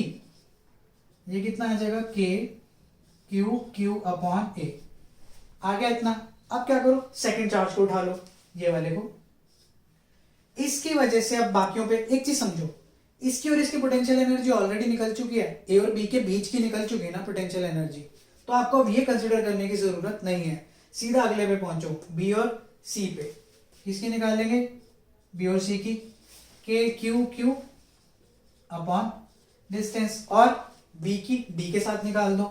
ये कितना आ जाएगा, के क्यू अपॉन ए, आ गया इतना। अब क्या करो, सेकंड चार्ज को उठा लो, ये वाले को, इसकी वजह से अब बाकियों पे एक चीज समझो, इसकी और इसकी पोटेंशियल एनर्जी ऑलरेडी निकल चुकी है, ए और बी के बीच की निकल चुकी है ना पोटेंशियल एनर्जी, तो आपको अब ये कंसिडर करने की जरूरत नहीं है, सीधा अगले पे पहुंचो, बी और सी पे। किसकी निकालेंगे, बी और सी की, के क्यू अपॉन डिस्टेंस, और बी की डी के साथ निकाल दो,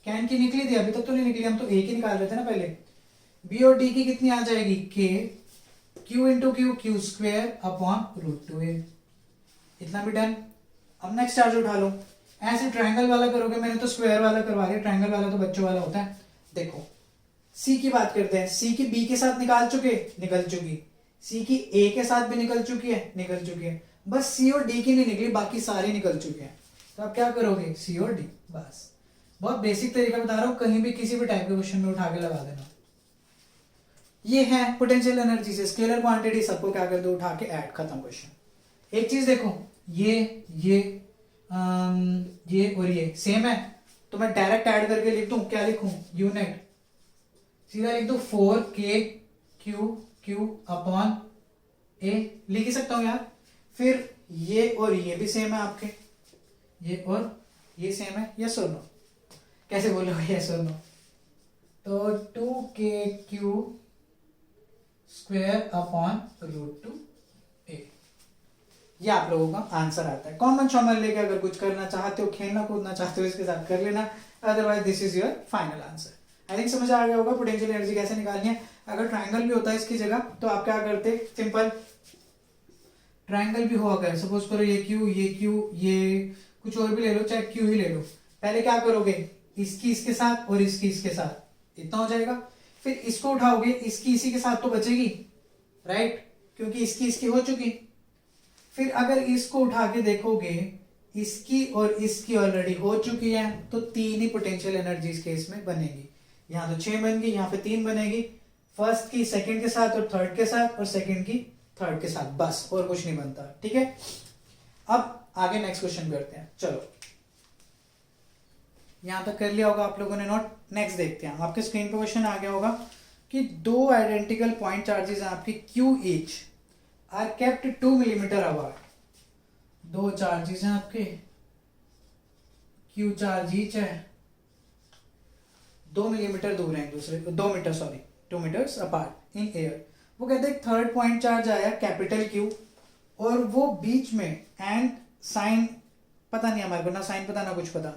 कैन की निकली थी, अभी तक तो नहीं निकली, हम तो ए की निकाल रहे थे ना पहले। बी और डी की कितनी आ जाएगी, के Q into Q square upon √2a, इतना भी डन। अब नेक्स्ट चार्ज उठा लो, ऐसे ट्रायंगल वाला करोगे, मैंने तो स्क्वायर वाला करवा दिया, ट्रायंगल वाला तो बच्चों वाला होता है। देखो सी की बात करते हैं, सी की बी के साथ निकाल चुके, निकल चुकी, सी की ए के साथ भी निकल चुकी है, निकल चुकी है, बस सी और डी की नहीं निकली, बाकी सारी निकल चुके हैं। तो आप क्या करोगे, सी और डी, बस। बहुत बेसिक तरीका बता रहा हूं, कहीं भी किसी भी टाइप के क्वेश्चन में उठा के लगा देना। ये है पोटेंशियल एनर्जी से स्केलर क्वांटिटी, सबको क्या कर दो, उठा के ऐड, खत्म क्वेश्चन। एक चीज देखो, ये और ये सेम है, तो मैं डायरेक्ट ऐड करके लिख दूं, क्या लिखूं, यूनिट, सीधा लिख दो 4k क्यू अपॉन ए, लिख ही सकता हूं यार। फिर ये और ये भी सेम है आपके, ये और ये सेम है, यस और नो, कैसे बोलोगे यस और नो, तो 2k स्क्वायर अपॉन √2a, ये आप लोगों का आंसर आता है। कॉमन शॉमन लेके अगर कुछ करना चाहते हो, खेलना कूदना चाहते हो, इसके साथ कर लेना, otherwise this is your final answer. I think समझ आ गया होगा पोटेंशियल एनर्जी कैसे निकालनी है। अगर ट्रायंगल भी होता है इसकी जगह, तो आप क्या करते, सिंपल ट्रायंगल भी हो, अगर सपोज करो ये क्यू, ये कुछ और भी ले लो, चाहे क्यू ही ले लो, पहले क्या करोगे, इसकी इसके साथ और इसकी इसके साथ, इतना हो जाएगा। फिर इसको उठाओगे, इसकी इसी के साथ तो बचेगी, राइट, क्योंकि इसकी इसकी हो चुकी। फिर अगर इसको उठा के देखोगे, इसकी और इसकी ऑलरेडी हो चुकी है, तो 3 ही पोटेंशियल एनर्जी इस केस में बनेगी। यहाँ तो 6 बन गई, यहाँ पे 3 बनेगी, फर्स्ट की सेकंड के साथ और थर्ड के साथ और सेकंड की थर्ड के साथ, बस और कुछ नहीं बनता। ठीक है, अब आगे नेक्स्ट क्वेश्चन करते हैं। चलो यहां तक कर लिया होगा आप लोगों ने नोट। नेक्स्ट देखते हैं, आपके स्क्रीन पे क्वेश्चन आ गया होगा कि दो आइडेंटिकल पॉइंट चार्जेस हैं आपके Q each are kept 2 millimetre apart. दो चार्जेस हैं आपके, Q चार्ज ईच है, 2 मिलीमीटर दूर है एक दूसरे, 2 metre sorry 2 metres apart in air. वो कहते हैं थर्ड पॉइंट चार्ज आया कैपिटल Q और वो बीच में एंड साइन पता नहीं हमारे को, ना साइन पता ना कुछ पता।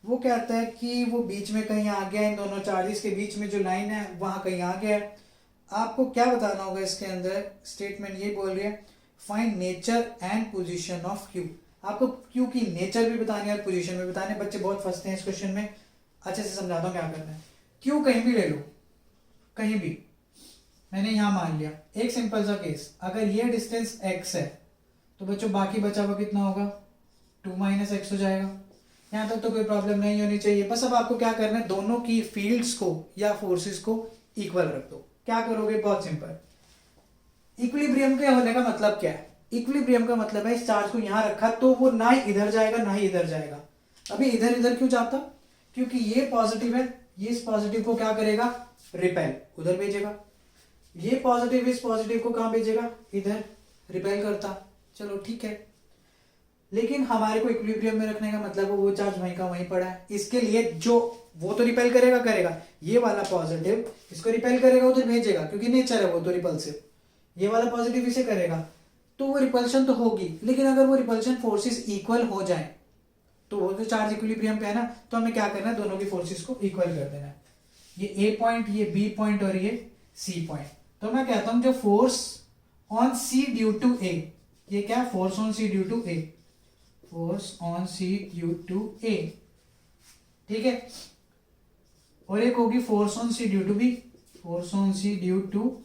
वो कहता है कि वो बीच में कहीं आ गया, इन दोनों चार्जेस के बीच में जो लाइन है वहां कहीं आ गया है। आपको क्या बताना होगा इसके अंदर, स्टेटमेंट ये बोल रही है find nature and position of Q। आपको Q की नेचर भी बतानी है और पोजीशन भी बतानी है। बच्चे बहुत फंसते हैं इस क्वेश्चन में, अच्छे से समझाता हूँ क्या करना है। Q कहीं भी ले लो, कहीं भी, मैंने यहां मान लिया एक सिंपल सा केस, अगर ये डिस्टेंस x है तो बच्चों बाकी बचा हुआ कितना होगा, 2 माइनस एक्स हो जाएगा। यहां तक तो कोई प्रॉब्लम नहीं होनी चाहिए। बस अब आपको क्या करना है, दोनों की फील्ड्स को या फोर्सेस को इक्वल रख दो। क्या करोगे, बहुत सिंपल। इक्विलिब्रियम के होने का मतलब क्या है, इक्विलिब्रियम का मतलब है इस चार्ज को यहां रखा तो वो ना ही इधर जाएगा ना ही इधर जाएगा। अभी इधर इधर क्यों जाता, क्योंकि ये पॉजिटिव है, ये इस पॉजिटिव को क्या करेगा, रिपेल उधर भेजेगा। ये पॉजिटिव इस पॉजिटिव को कहां भेजेगा, इधर रिपेल करता। चलो ठीक है, लेकिन हमारे को इक्विलिब्रियम में रखने का मतलब वो चार्ज वहीं का वहीं पड़ा है। इसके लिए जो वो तो रिपेल करेगा, ये वाला पॉजिटिव इसको रिपेल करेगा, उधर भेजेगा, क्योंकि नेचर है वो तो रिपल्सिव। ये वाला पॉजिटिव इसे करेगा तो वो रिपल्शन तो होगी, लेकिन अगर वो रिपल्शन फोर्सेस इक्वल हो जाए तो वो तो चार्ज इक्विलिब्रियम पे है ना, तो हमें क्या करना है, दोनों की फोर्सेस को इक्वल कर देना है। ये ए पॉइंट, ये बी पॉइंट और ये सी पॉइंट। तो मैं कहता हूं जो force on C due to A, ये क्या, force on C due to A, force on C due to A, ठीक है। और एक होगी force on C due to B, force on C due to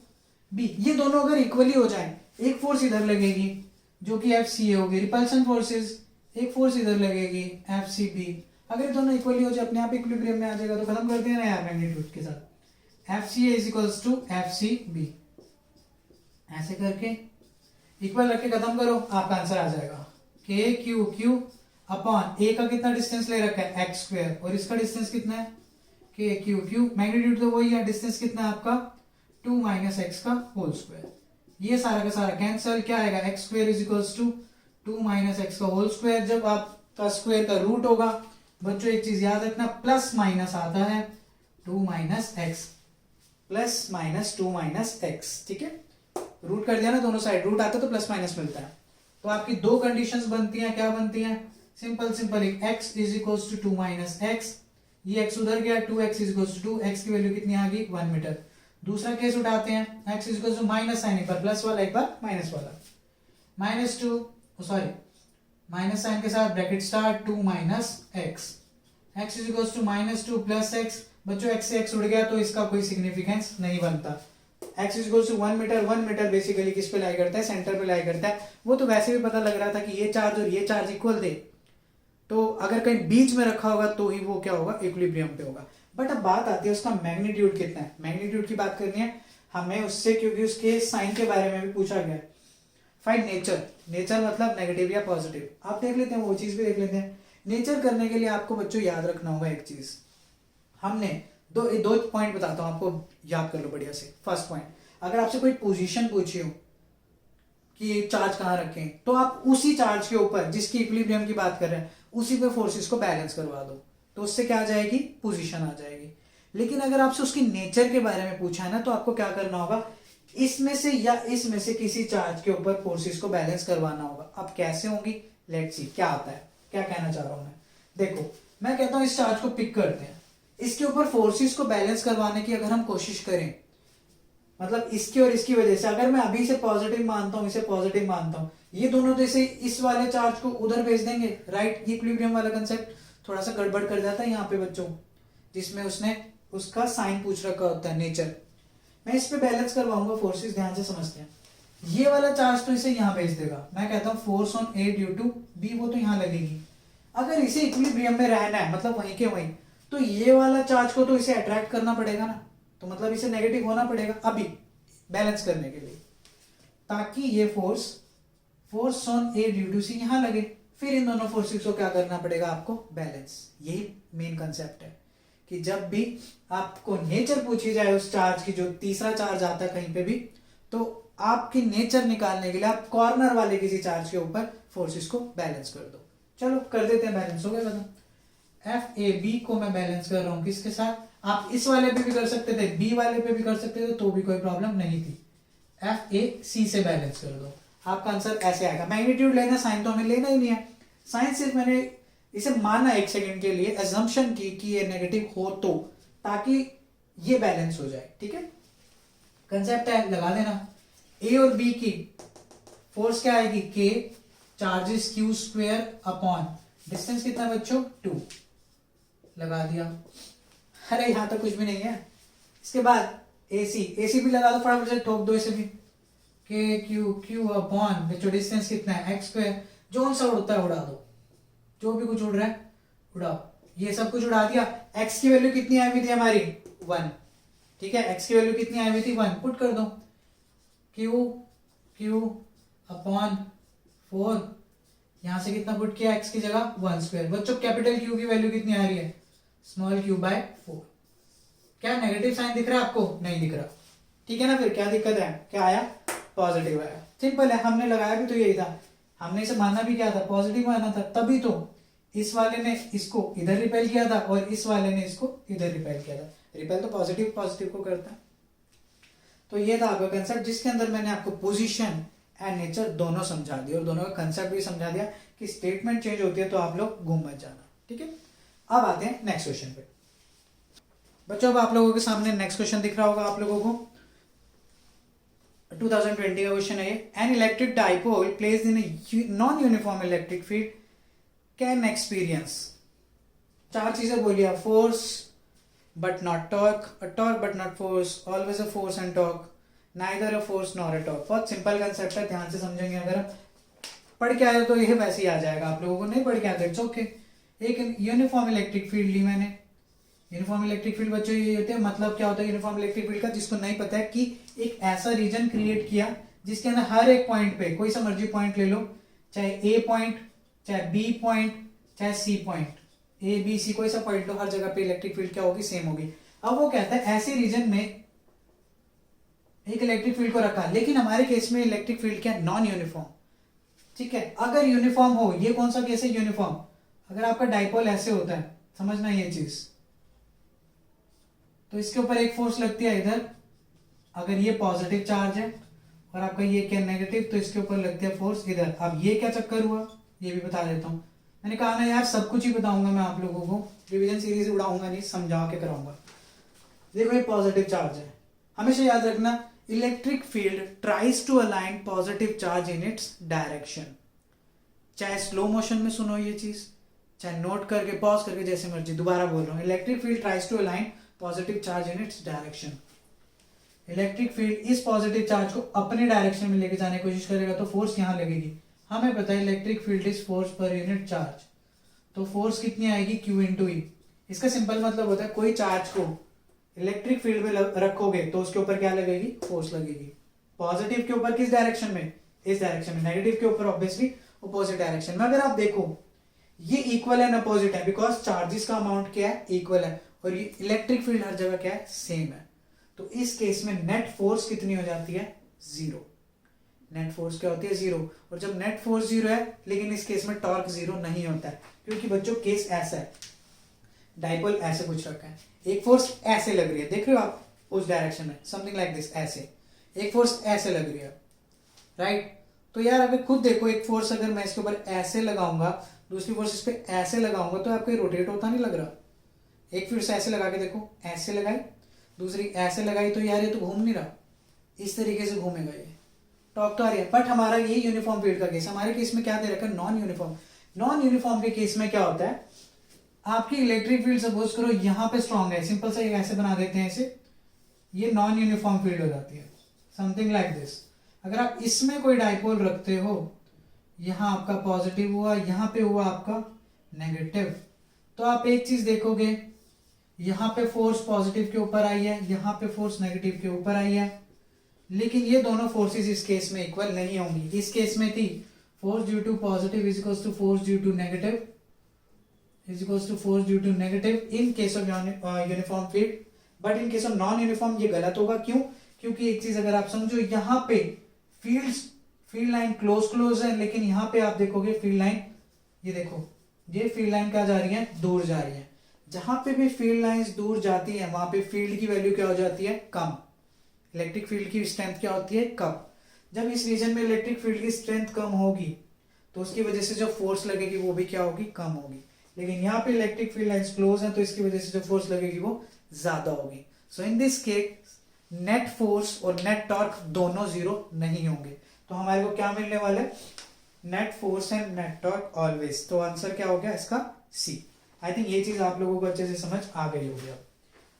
B. ये दोनों अगर इक्वली हो जाए, एक फोर्स इधर लगेगी जो कि एफ सी ए होगी रिपल्सन फोर्सेस, एक फोर्स इधर लगेगी एफ सी बी। अगर दोनों इक्वली हो जाए अपने आप इक्विलिब्रियम में आ जाएगा। तो खत्म कर देना यार मैग्नीट्यूड के साथ, F C A is equals to F C B, ऐसे करके इक्वल रख के खत्म करो, आपका आंसर आ जाएगा के क्यू क्यू अपॉन ए का कितना डिस्टेंस ले रखा है एक्स स्क्वायर और इसका डिस्टेंस कितना है के क्यू क्यू, मैग्नीट्यूड तो वही है, डिस्टेंस कितना है आपका 2 माइनस एक्स का होल स्क्वायर। ये सारा का सारा कैंसिल, क्या आएगा X square is equals to 2 minus X का होल स्क्वायर। जब आपका स्क्वायर का रूट होगा बच्चों एक चीज याद रखना, प्लस माइनस आता है 2 minus x, plus minus 2 minus x, ठीक है। रूट कर दिया ना दोनों साइड, रूट आता है तो प्लस माइनस मिलता है। तो आपकी दो कंडीशंस बनती हैं, क्या बनती हैं, simple x is equals to 2 minus X, ये x उधर गया, 2x is equals to 2, x की वैल्यू कितनी आ गई 1 मीटर। दूसरा केस उठाते हैं, x is equals to minus sign, एक बार प्लस वाला एक बार माइनस वाला, माइनस 2 सॉरी माइनस साइन के साथ bracket start 2 minus X, x is equals to minus 2 plus X. बच्चों x से x उड़ गया तो इसका कोई सिग्निफिकेंस नहीं बनता। x is equals to 1 metre, 1 metre basically किस पे लाई करता है, सेंटर पे लाई करता है। वो तो वैसे भी पता लग रहा था कि ये चार्ज और ये चार्ज इक्वल थे, तो अगर कहीं बीच में रखा होगा तो ही वो क्या होगा, इक्विलिब्रियम पे होगा। बट अब बात आती है उसका मैग्नीट्यूड कितना है, मैग्नीट्यूड की बात करनी है हमें उससे, क्योंकि उसके साइन के बारे में भी पूछा गया है। फाइंड नेचर, नेचर मतलब नेगेटिव या पॉजिटिव, आप देख लेते हैं, वो चीज भी देख लेते हैं। नेचर करने के लिए आपको बच्चों याद रखना होगा एक चीज, हमने दो पॉइंट बताता हूं आपको, याद कर लो बढ़िया से। फर्स्ट पॉइंट, अगर आपसे कोई पोजीशन पूछी हो कि चार्ज कहां रखें, तो आप उसी चार्ज के ऊपर जिसकी इक्विलिब्रियम की बात कर रहे हैं उसी पे फोर्सेस को बैलेंस करवा दो, तो उससे क्या आ जाएगी, पोजीशन आ जाएगी। लेकिन अगर आपसे उसकी नेचर के बारे में पूछा है ना, तो आपको क्या करना होगा, इसमें से या इसमें से किसी चार्ज के ऊपर फोर्सेस को बैलेंस करवाना होगा। अब कैसे होंगी, लेट्स सी क्या आता है, क्या कहना चाह रहा हूं मैं। देखो मैं कहता हूं इस चार्ज को पिक करते हैं, इसके ऊपर फोर्सेस को बैलेंस करवाने की अगर हम कोशिश करें, मतलब इसकी और इसकी वजह से, अगर मैं अभी से पॉजिटिव मानता हूं, इसे पॉजिटिव मानता हूं, ये दोनों तो इसे इस वाले चार्ज को उधर भेज देंगे, राइट। इक्विलिब्रियम वाला कंसेप्ट थोड़ा सा गड़बड़ कर जाता है यहाँ पे बच्चों, जिसमें उसने उसका साइन पूछ रखा होता है, नेचर। मैं इस पे बैलेंस करवाऊंगा फोर्सेस, ध्यान से समझते हैं। ये वाला चार्ज तो इसे यहाँ भेज देगा, मैं कहता हूँ force on A due to B, वो तो यहाँ लगेगी, अगर इसे इक्विलिब्रियम में रहना है, मतलब वहीं के वहीं, तो ये वाला चार्ज को तो इसे अट्रैक्ट करना पड़ेगा ना, तो मतलब इसे नेगेटिव होना पड़ेगा अभी बैलेंस करने के लिए, ताकि ये force on A due to C यहां लगे, फिर इन दोनों फोर्सेस को क्या करना पड़ेगा आपको, बैलेंस। यही मेन कंसेप्ट है कि जब भी आपको नेचर पूछी जाए उस चार्ज की, जो तीसरा चार्ज आता है कहीं पे भी, तो आपकी नेचर निकालने के लिए आप कॉर्नर वाले किसी चार्ज के ऊपर फोर्सेस को बैलेंस कर दो। चलो कर देते हैं, बैलेंस हो गया खत्म। एफ ए बी को मैं बैलेंस कर रहा हूं किसके साथ, आप इस वाले पे भी कर सकते थे, बी वाले पे भी कर सकते थे, तो भी कोई प्रॉब्लम नहीं थी। एफ ए सी से बैलेंस कर दो, आपका आंसर ऐसे आएगा। मैग्नीट्यूड लेना, साइन तो हमें लेना ही नहीं है, साइन सिर्फ मैंने इसे माना एक सेकंड के लिए, एजम्पशन की कि ये नेगेटिव हो तो, ताकि ये बैलेंस हो जाए। ठीक है, कंसेप्ट है, लगा देना। ए और बी की फोर्स क्या आएगी, के charges Q square upon distance कितना बच्चों, 2, लगा दिया। अरे यहां तक कुछ भी नहीं है। इसके बाद एसी भी लगा दो, फटाफट से ठोक दो इसे भी, के क्यू अपॉन बच्चों डिस्टेंस कितना है, एक्स स्क्वायर, जो सा उड़ता है उड़ा दो, जो भी कुछ उड़ रहा है उड़ाओ। ये सब कुछ उड़ा दिया। एक्स की वैल्यू कितनी आई हुई थी हमारी, 1। ठीक है, एक्स की वैल्यू कितनी आई हुई थी, 1, पुट कर दो। क्यू अपॉन 4, यहां से कितना पुट किया, एक्स की जगह 1 स्क्वायर। बच्चों कैपिटल क्यू की वैल्यू कितनी आ रही है, स्मॉल क्यू बाय 4। क्या नेगेटिव साइन दिख रहा है आपको, नहीं दिख रहा, ठीक है ना, फिर क्या दिक्कत है, क्या आया, पॉजिटिव आया। सिंपल है, हमने लगाया भी तो यही था, हमने इसे मानना भी क्या था, पॉजिटिव माना था, तभी तो इस वाले ने इसको इधर रिपेल किया था और इस वाले ने इसको इधर रिपेल किया था। रिपेल तो पॉजिटिव को करता है। तो ये था आपका कंसेप्ट, जिसके अंदर मैंने आपको पोजीशन एंड नेचर दोनों समझा दिया और दोनों का कंसेप्ट भी समझा दिया कि स्टेटमेंट चेंज होती है तो आप लोग घूम मत जाना। ठीक है, अब आते हैं नेक्स्ट क्वेश्चन पे। बच्चों अब आप लोगों के सामने नेक्स्ट क्वेश्चन दिख रहा होगा आप लोगों को, 2020 का क्वेश्चन है ये। An electric dipole placed in a non uniform electric field can experience, 4 चीजें बोलिए, force but not torque, a torque but not force, always a force and torque, neither a force nor a torque. बहुत simple concept है, ध्यान से समझेंगे। अगर आप पढ़ के आए तो ये वैसे ही आ जाएगा, आप लोगों को नहीं पढ़ के आते इट्स ओके। एक यूनिफॉर्म इलेक्ट्रिक फील्ड ली मैंने। यूनिफॉर्म इलेक्ट्रिक फील्ड बच्चों ये होते हैं, मतलब क्या होता है यूनिफॉर्म इलेक्ट्रिक फील्ड का, जिसको नहीं पता है, कि एक ऐसा रीजन क्रिएट किया जिसके अंदर हर एक पॉइंट पे, कोई सा मर्जी पॉइंट ले लो, चाहे ए पॉइंट, चाहे बी पॉइंट, चाहे C point, A B C कोई सा पॉइंट लो, हर जगह पे इलेक्ट्रिक फील्ड क्या होगी, सेम होगी। अब वो कहता है ऐसे रीजन में एक इलेक्ट्रिक फील्ड को रखा, लेकिन हमारे केस में इलेक्ट्रिक फील्ड क्या है, नॉन यूनिफॉर्म। ठीक है, अगर यूनिफॉर्म हो, ये कौन सा केस है, यूनिफॉर्म। अगर आपका डाइपोल ऐसे होता है, समझना ये चीज, तो इसके ऊपर एक फोर्स लगती है इधर, अगर ये पॉजिटिव चार्ज है और आपका ये क्या नेगेटिव, तो इसके ऊपर लगती है फोर्स इधर। अब ये क्या चक्कर हुआ, ये भी बता देता हूं। मैंने कहा ना यार सब कुछ ही बताऊंगा मैं आप लोगों को, रिवीजन सीरीज उड़ाऊंगा नहीं, समझा के कराऊंगा। देखो ये पॉजिटिव चार्ज है, हमेशा याद रखना, electric field tries to align positive charge in its direction. चाहे स्लो मोशन में सुनो ये चीज, चाहे नोट करके पॉज करके, जैसे मर्जी, दोबारा बोल रहा हूं, electric field tries to align positive charge in its direction. Electric field इस पॉजिटिव चार्ज को अपने डायरेक्शन में लेके जाने की कोशिश करेगा, तो फोर्स यहां लगेगी। हमें पता है electric field is force per unit charge, तो फोर्स कितनी आएगी, Q इंटू ई। इसका सिंपल मतलब होता है कोई चार्ज को इलेक्ट्रिक फील्ड में रखोगे तो उसके ऊपर क्या लगेगी, फोर्स लगेगी। पॉजिटिव के ऊपर किस डायरेक्शन में, इस डायरेक्शन में, नेगेटिव के ऊपर ऑब्वियसली अपोजिट डायरेक्शन में। अगर आप देखो ये इक्वल एंड अपोजिट है, बिकॉज चार्जेस का अमाउंट क्या है, इक्वल है, और ये इलेक्ट्रिक फील्ड हर जगह क्या है, सेम है। तो इस केस में नेट फोर्स कितनी हो जाती है, 0। नेट फोर्स क्या होती है, 0। और जब नेट फोर्स 0 है, लेकिन इस केस में टॉर्क 0 नहीं होता है, क्योंकि बच्चों केस ऐसा है, डाइपोल ऐसे कुछ रखा है, एक फोर्स ऐसे लग रही है, देख रहे हो आप उस डायरेक्शन में, समथिंग लाइक दिस, ऐसे एक फोर्स ऐसे लग रही है, राइट। तो यार अगर खुद देखो, एक फोर्स अगर मैं इसके ऊपर ऐसे लगाऊंगा, दूसरी फोर्स इस पे ऐसे लगाऊंगा, तो आपको रोटेट होता नहीं लग रहा। एक फिर से ऐसे लगा के देखो, ऐसे लगाई, दूसरी ऐसे लगाई, तो यार ये तो घूम नहीं रहा, इस तरीके से घूमेगा ये, टॉर्क तो आ रही है। बट हमारा ये यूनिफॉर्म फील्ड का केस, हमारे केस में क्या दे रखा है, नॉन यूनिफॉर्म। नॉन यूनिफॉर्म के केस में क्या होता है, आपकी इलेक्ट्रिक फील्ड सपोज करो यहाँ पे स्ट्रॉन्ग है, सिंपल सा ऐसे बना देते हैं इसे, ये नॉन यूनिफॉर्म फील्ड हो जाती है, समथिंग लाइक दिस। अगर आप इसमें कोई डाइपोल रखते हो, यहाँ आपका पॉजिटिव हुआ, यहाँ पे हुआ आपका नेगेटिव। तो आप एक चीज देखोगे, यहाँ पे फोर्स पॉजिटिव के ऊपर आई है, यहाँ पे फोर्स नेगेटिव के ऊपर आई है, लेकिन ये दोनों फोर्सेस इस केस में इक्वल नहीं होंगी। इस केस में थी force due to positive is equals to force due to negative is equals to force due to negative in case of uniform field, but in case of non uniform ये गलत होगा। क्यों? क्योंकि एक चीज अगर आप समझो, यहाँ पे फील्ड लाइन क्लोज है, लेकिन यहाँ पे आप देखोगे फील्ड लाइन, ये देखो ये फील्ड लाइन क्या जा रही है, दूर जा रही है। जहां पे भी फील्ड लाइंस दूर जाती है वहां पे फील्ड की वैल्यू क्या हो जाती है, कम। इलेक्ट्रिक फील्ड की स्ट्रेंथ क्या होती है, कम। जब इस रीजन में इलेक्ट्रिक फील्ड की स्ट्रेंथ कम होगी तो उसकी वजह से जो फोर्स लगेगी वो भी क्या होगी, कम होगी। लेकिन यहाँ पे इलेक्ट्रिक फील्ड लाइंस क्लोज हैं तो इसकी वजह से जो फोर्स लगेगी वो ज्यादा होगी। So in this case net force और नेट टॉर्क दोनों जीरो नहीं होंगे। तो हमारे को क्या मिलने वाला है, net force and net torque always. तो आंसर क्या हो गया इसका, सी। आई थिंक ये चीज आप लोगों को अच्छे से समझ आ गई होगी। अब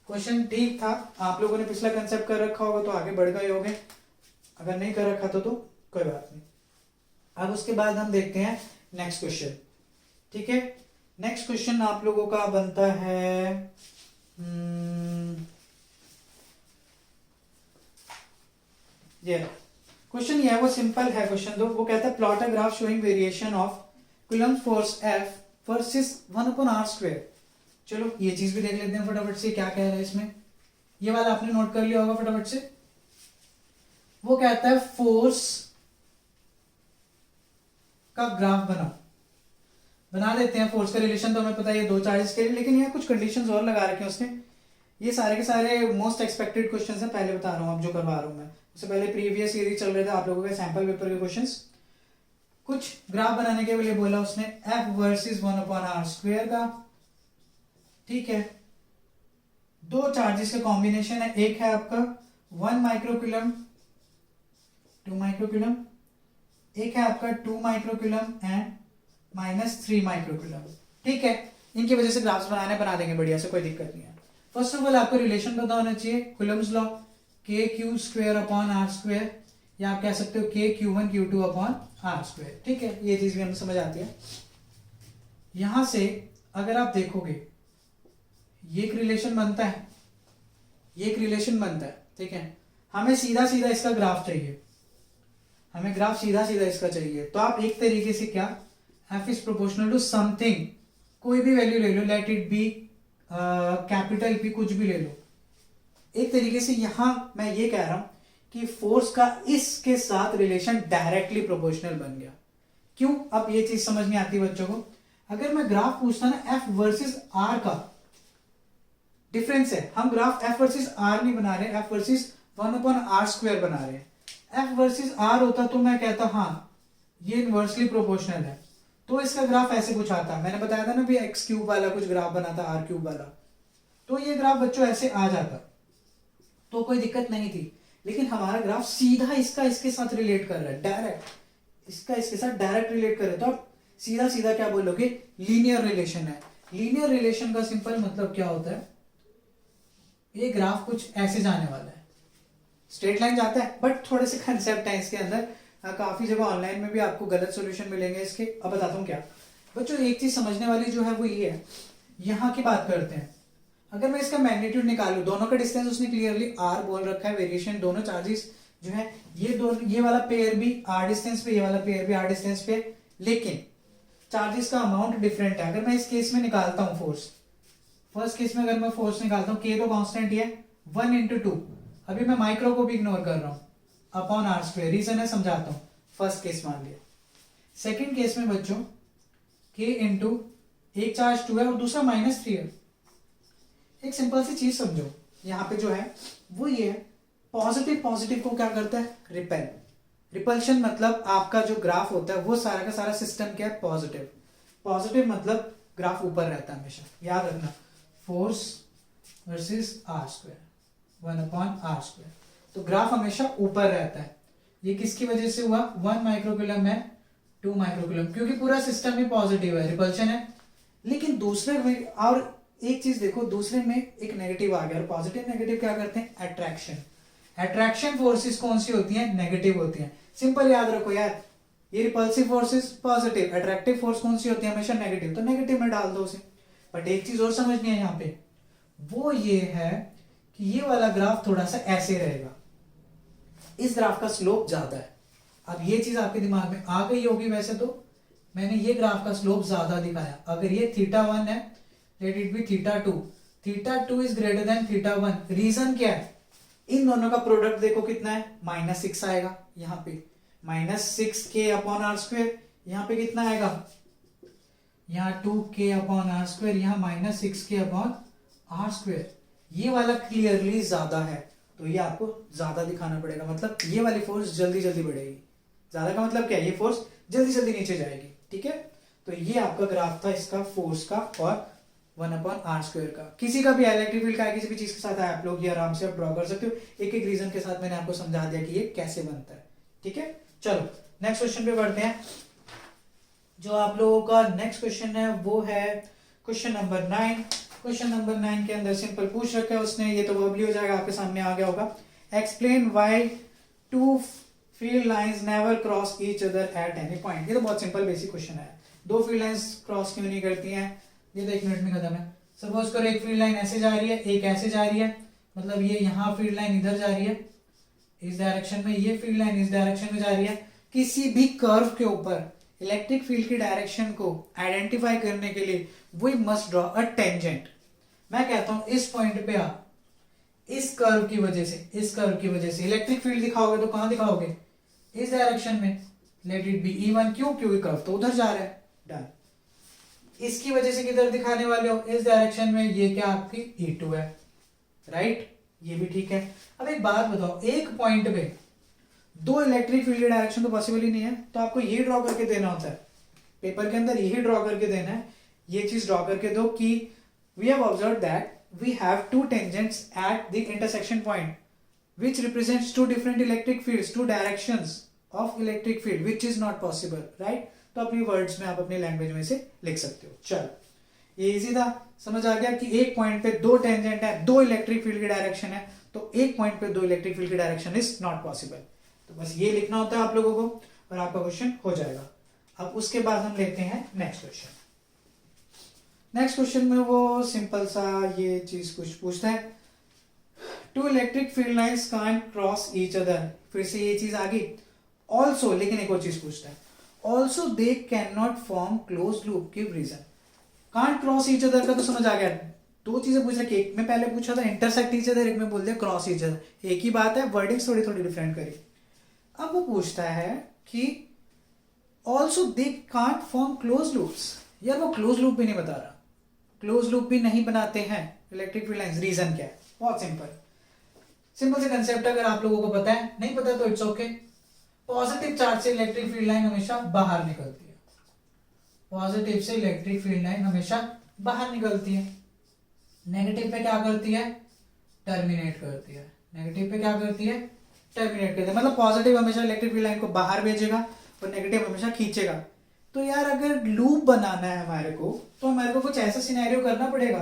क्वेश्चन ठीक था, आप लोगों ने पिछला कंसेप्ट कर रखा होगा तो आगे बढ़ गए होंगे, अगर नहीं कर रखा तो कोई बात नहीं। अब उसके बाद हम देखते हैं नेक्स्ट क्वेश्चन। ठीक है, नेक्स्ट क्वेश्चन आप लोगों का बनता है ये क्वेश्चन, ये है वो सिंपल है क्वेश्चन। तो वो कहता है plot a graph showing variation of coulomb force F versus 1/r²। चलो ये चीज भी देख लेते हैं फटाफट से, क्या कह रहा है इसमें। ये वाला आपने नोट कर लिया होगा फटाफट से। वो कहता है फोर्स का ग्राफ बना देते हैं। फोर्स का रिलेशन तो हमें पता है दो चार्जेस के लिए, लेकिन यहाँ कुछ कंडीशंस और लगा रखे हैं उसने। ये सारे के सारे मोस्ट एक्सपेक्टेड क्वेश्चंस हैं, पहले बता रहा हूँ अब जो करवा रहा हूँ मैं। उससे पहले प्रीवियस ईयर चल रहे थे आप लोगों के सैंपल पेपर के क्वेश्चंस। कुछ ग्राफ बनाने के लिए बोला उसने F वर्सेस 1/r² का। ठीक है, दो चार्जेस का कॉम्बिनेशन है, एक है आपका 1 माइक्रोकूलम 2 माइक्रोकूलम, एक है आपका 2 माइक्रोकूलम एंड -3 माइक्रोकूलम। ठीक है, इनकी वजह से ग्राफ्स बना देंगे बढ़िया से, कोई दिक्कत नहीं है। फर्स्ट ऑफ ऑल आपको रिलेशन पता होना चाहिए, कूलम्स लॉ KQ² r², या आप कह सकते हो KQ1Q2/r²। ठीक है, ये चीज भी हमें समझ आती है। यहां से अगर आप देखोगे ये एक रिलेशन बनता है, ये एक रिलेशन बनता है। ठीक है, हमें सीधा सीधा इसका ग्राफ चाहिए, हमें ग्राफ सीधा सीधा इसका चाहिए। तो आप एक तरीके से क्या, F is proportional to something, कोई भी वैल्यू ले लो, let it be capital P, कुछ भी ले लो। एक तरीके से यहां मैं ये कह रहा हूं कि फोर्स का इसके साथ रिलेशन डायरेक्टली प्रोपोर्शनल बन गया। क्यों, अब ये चीज समझ में आती है बच्चों को। अगर मैं ग्राफ पूछता ना F वर्सेस R का, डिफरेंस है, हम ग्राफ F वर्सेस R नहीं बना रहे, F वर्सेस 1/r² बना रहे हैं। F वर्सेस R होता तो मैं कहता हाँ ये इनवर्सली प्रोपोर्शनल है, तो इसका ग्राफ ऐसे कुछ आता। मैंने बताया था ना भी x³ वाला कुछ ग्राफ बना था r³ वाला, तो ये ग्राफ बच्चों ऐसे आ जाता तो कोई दिक्कत नहीं थी। लेकिन हमारा ग्राफ सीधा इसका इसके साथ रिलेट कर रहा है, डायरेक्ट इसका इसके साथ डायरेक्ट रिलेट कर रहा है। तो आप सीधा सीधा क्या बोलोगे, लीनियर रिलेशन है। लीनियर रिलेशन का सिंपल मतलब क्या होता है, ये ग्राफ कुछ ऐसे जाने वाला है, स्ट्रेट लाइन जाता है, बट थोड़े से कंसेप्ट है इसके अंदर। काफी जगह ऑनलाइन में भी आपको गलत सॉल्यूशन मिलेंगे इसके। अब बताता हूँ क्या बच्चों, एक चीज समझने वाली जो है वो ये है, यहाँ की बात करते हैं। अगर मैं इसका मैग्नीट्यूड निकालूं, दोनों का डिस्टेंस उसने क्लियरली r बोल रखा है, वेरिएशन दोनों चार्जेस जो है ये वाला पेयर भी r डिस्टेंस पे, ये वाला पेयर भी r डिस्टेंस पे, लेकिन चार्जेस का अमाउंट डिफरेंट है। अगर मैं इस केस में निकालता हूँ फोर्स, फर्स्ट केस में अगर मैं फोर्स निकालता हूँ, k तो कांस्टेंट ही है 1 × 2, अभी मैं माइक्रो को भी इग्नोर कर रहा हूँ, अपॉन r²। रीजन है, समझाता हूँ। फर्स्ट केस मान लिया। सेकंड केस में बच्चों k × एक चार्ज 2 है और दूसरा -3 है। एक सिंपल सी चीज समझो, यहाँ पे जो है वो ये है, पॉजिटिव को क्या करता है, रिपेल। रिपल्शन मतलब आपका जो ग्राफ होता है वो सारा का सारा सिस्टम क्या है, पॉजिटिव मतलब ग्राफ ऊपर रहता है हमेशा। याद रखना, फोर्स वर्सेस r², 1/r², तो ग्राफ हमेशा ऊपर रहता है। ये किसकी वजह से हुआ, 1 माइक्रोकूलम है 2 माइक्रोकूलम, क्योंकि पूरा सिस्टम ही पॉजिटिव है, रिपल्शन है। लेकिन दूसरे में, और एक चीज देखो, दूसरे में एक नेगेटिव आ गया, और पॉजिटिव नेगेटिव क्या करते हैं, अट्रैक्शन। अट्रैक्शन फोर्सेस कौन सी होती हैं, नेगेटिव होती हैं। सिंपल याद रखो यार, ये repulsive force is positive, attractive force कौन सी होती है, हमेशा नेगेटिव, तो नेगेटिव में डाल दो उसे। बट एक चीज और समझनी है यहाँ पे, वो ये है कि ये वाला ग्राफ थोड़ा सा ऐसे रहेगा, इस ग्राफ का स्लोप ज्यादा है। अब ये चीज आपके दिमाग में आ गई होगी, वैसे तो मैंने ये ग्राफ का स्लोप ज्यादा दिखाया। अगर ये θ1 है, let it be θ2, θ2 is greater than θ1। Reason क्या है, इन दोनों का प्रोडक्ट देखो कितना है, -6 आएगा यहाँ पे, -6k/r², यहाँ पे कितना आएगा, यहाँ 2k/r², यहाँ -6k/r²। ये वाला क्लियरली ज्यादा है, तो ये आपको ज्यादा दिखाना पड़ेगा, मतलब ये वाली फोर्स जल्दी जल्दी बढ़ेगी। ज्यादा का मतलब क्या है, ये फोर्स जल्दी जल्दी नीचे जाएगी, ठीक है। तो ये आपका ग्राफ था इसका फोर्स का और 1/r² का। किसी का भी इलेक्ट्रिक फील्ड का किसी भी चीज के साथ आप लोग ये आराम से ड्रॉ कर सकते हो, एक एक रीजन के साथ मैंने आपको समझा दिया कि ये कैसे बनता है, ठीक है। चलो नेक्स्ट क्वेश्चन पे बढ़ते हैं। जो आप लोगों का नेक्स्ट क्वेश्चन है वो है क्वेश्चन नंबर 9। क्वेश्चन नंबर 9 के अंदर सिंपल पूछ रखा है उसने, ये तो वर्बली हो जाएगा, आपके सामने आ गया होगा। Explain why two field lines never cross each other at any point. ये तो बहुत सिंपल बेसिक क्वेश्चन है, दो फील्ड लाइंस क्रॉस क्यों नहीं करती हैं, ये तो 1 मिनट में खत्म है। सपोज करो एक फील्ड लाइन ऐसे जा रही है, एक ऐसे जा रही है, मतलब ये यहाँ फील्ड लाइन इधर जा रही है इस डायरेक्शन में, ये फील्ड लाइन इस डायरेक्शन में जा रही है। किसी भी कर्व के ऊपर इलेक्ट्रिक फील्ड की डायरेक्शन को आइडेंटिफाई करने के लिए we must draw a tangent. मैं कहता हूं इस पॉइंट पे आप इस कर्व की वजह से, इस कर्व की वजह से इलेक्ट्रिक फील्ड दिखाओगे तो कहां दिखाओगे, इस डायरेक्शन में, लेट इट बी E1। क्यों, क्योंकि कर्व तो उधर जा रहा है, डन। इसकी वजह से किधर दिखाने वाले हो, इस डायरेक्शन में, ये क्या आपकी E2 है, राइट, ये भी ठीक है। अब एक बात बताओ, एक पॉइंट पे दो इलेक्ट्रिक फील्ड की डायरेक्शन तो पॉसिबल ही नहीं है, तो आपको ये ड्रॉ करके देना होता है पेपर के अंदर, यही ड्रॉ करके देना है, ये चीज ड्रॉ करके दो कि we have observed that we have two tangents at the intersection point which represents two different electric fields, two directions of electric field, which is not possible, right? तो अपनी वर्ड्स में आप अपनी लैंग्वेज में से लिख सकते हो। चलो ये इजी था, समझ आ गया कि एक पॉइंट पे दो टेंजेंट है, दो इलेक्ट्रिक फील्ड की डायरेक्शन है, तो एक पॉइंट पे दो इलेक्ट्रिक फील्ड की डायरेक्शन इज नॉट पॉसिबल। तो बस ये लिखना होता है आप लोगों को और आपका क्वेश्चन हो जाएगा। अब उसके बाद हम लेते हैं नेक्स्ट क्वेश्चन। नेक्स्ट क्वेश्चन में वो सिंपल सा ये चीज कुछ पूछता है, two electric field lines can't cross each other. फिर से ये चीज आ गई, ऑल्सो, लेकिन एक और चीज पूछता है, also they can not form close loop, give reason. Can't cross each other का तो समझ आ गया, दो चीजें पूछ रखी, एक में पहले पूछा था इंटरसेक्ट ईच अदर, एक में बोल दिया क्रॉस ईच अदर, एक ही बात है, वर्डिंग्स थोड़ी थोड़ी डिफरेंट करी। अब वो पूछता है कि also they can't form close loops. यार वो क्लोज लूप भी नहीं बता रहा, क्लोज लूप भी नहीं बनाते हैं इलेक्ट्रिक फील्ड लाइंस, रीजन क्या है, बहुत सिंपल से कंसेप्ट। अगर आप लोगों को पता है, नहीं पता तो इट्स ओके। पॉजिटिव चार्ज से इलेक्ट्रिक फील्ड लाइन हमेशा बाहर निकलती है, पॉजिटिव से इलेक्ट्रिक फील्ड लाइन हमेशा बाहर निकलती है। नेगेटिव पे क्या करती है, टर्मिनेट करती है। नेगेटिव पे क्या करती है, टर्मिनेट करती है। मतलब पॉजिटिव हमेशा इलेक्ट्रिक फील्ड लाइन को बाहर भेजेगा और नेगेटिव हमेशा खींचेगा। तो यार अगर लूप बनाना है हमारे को, तो हमारे को कुछ ऐसा सिनेरियो करना पड़ेगा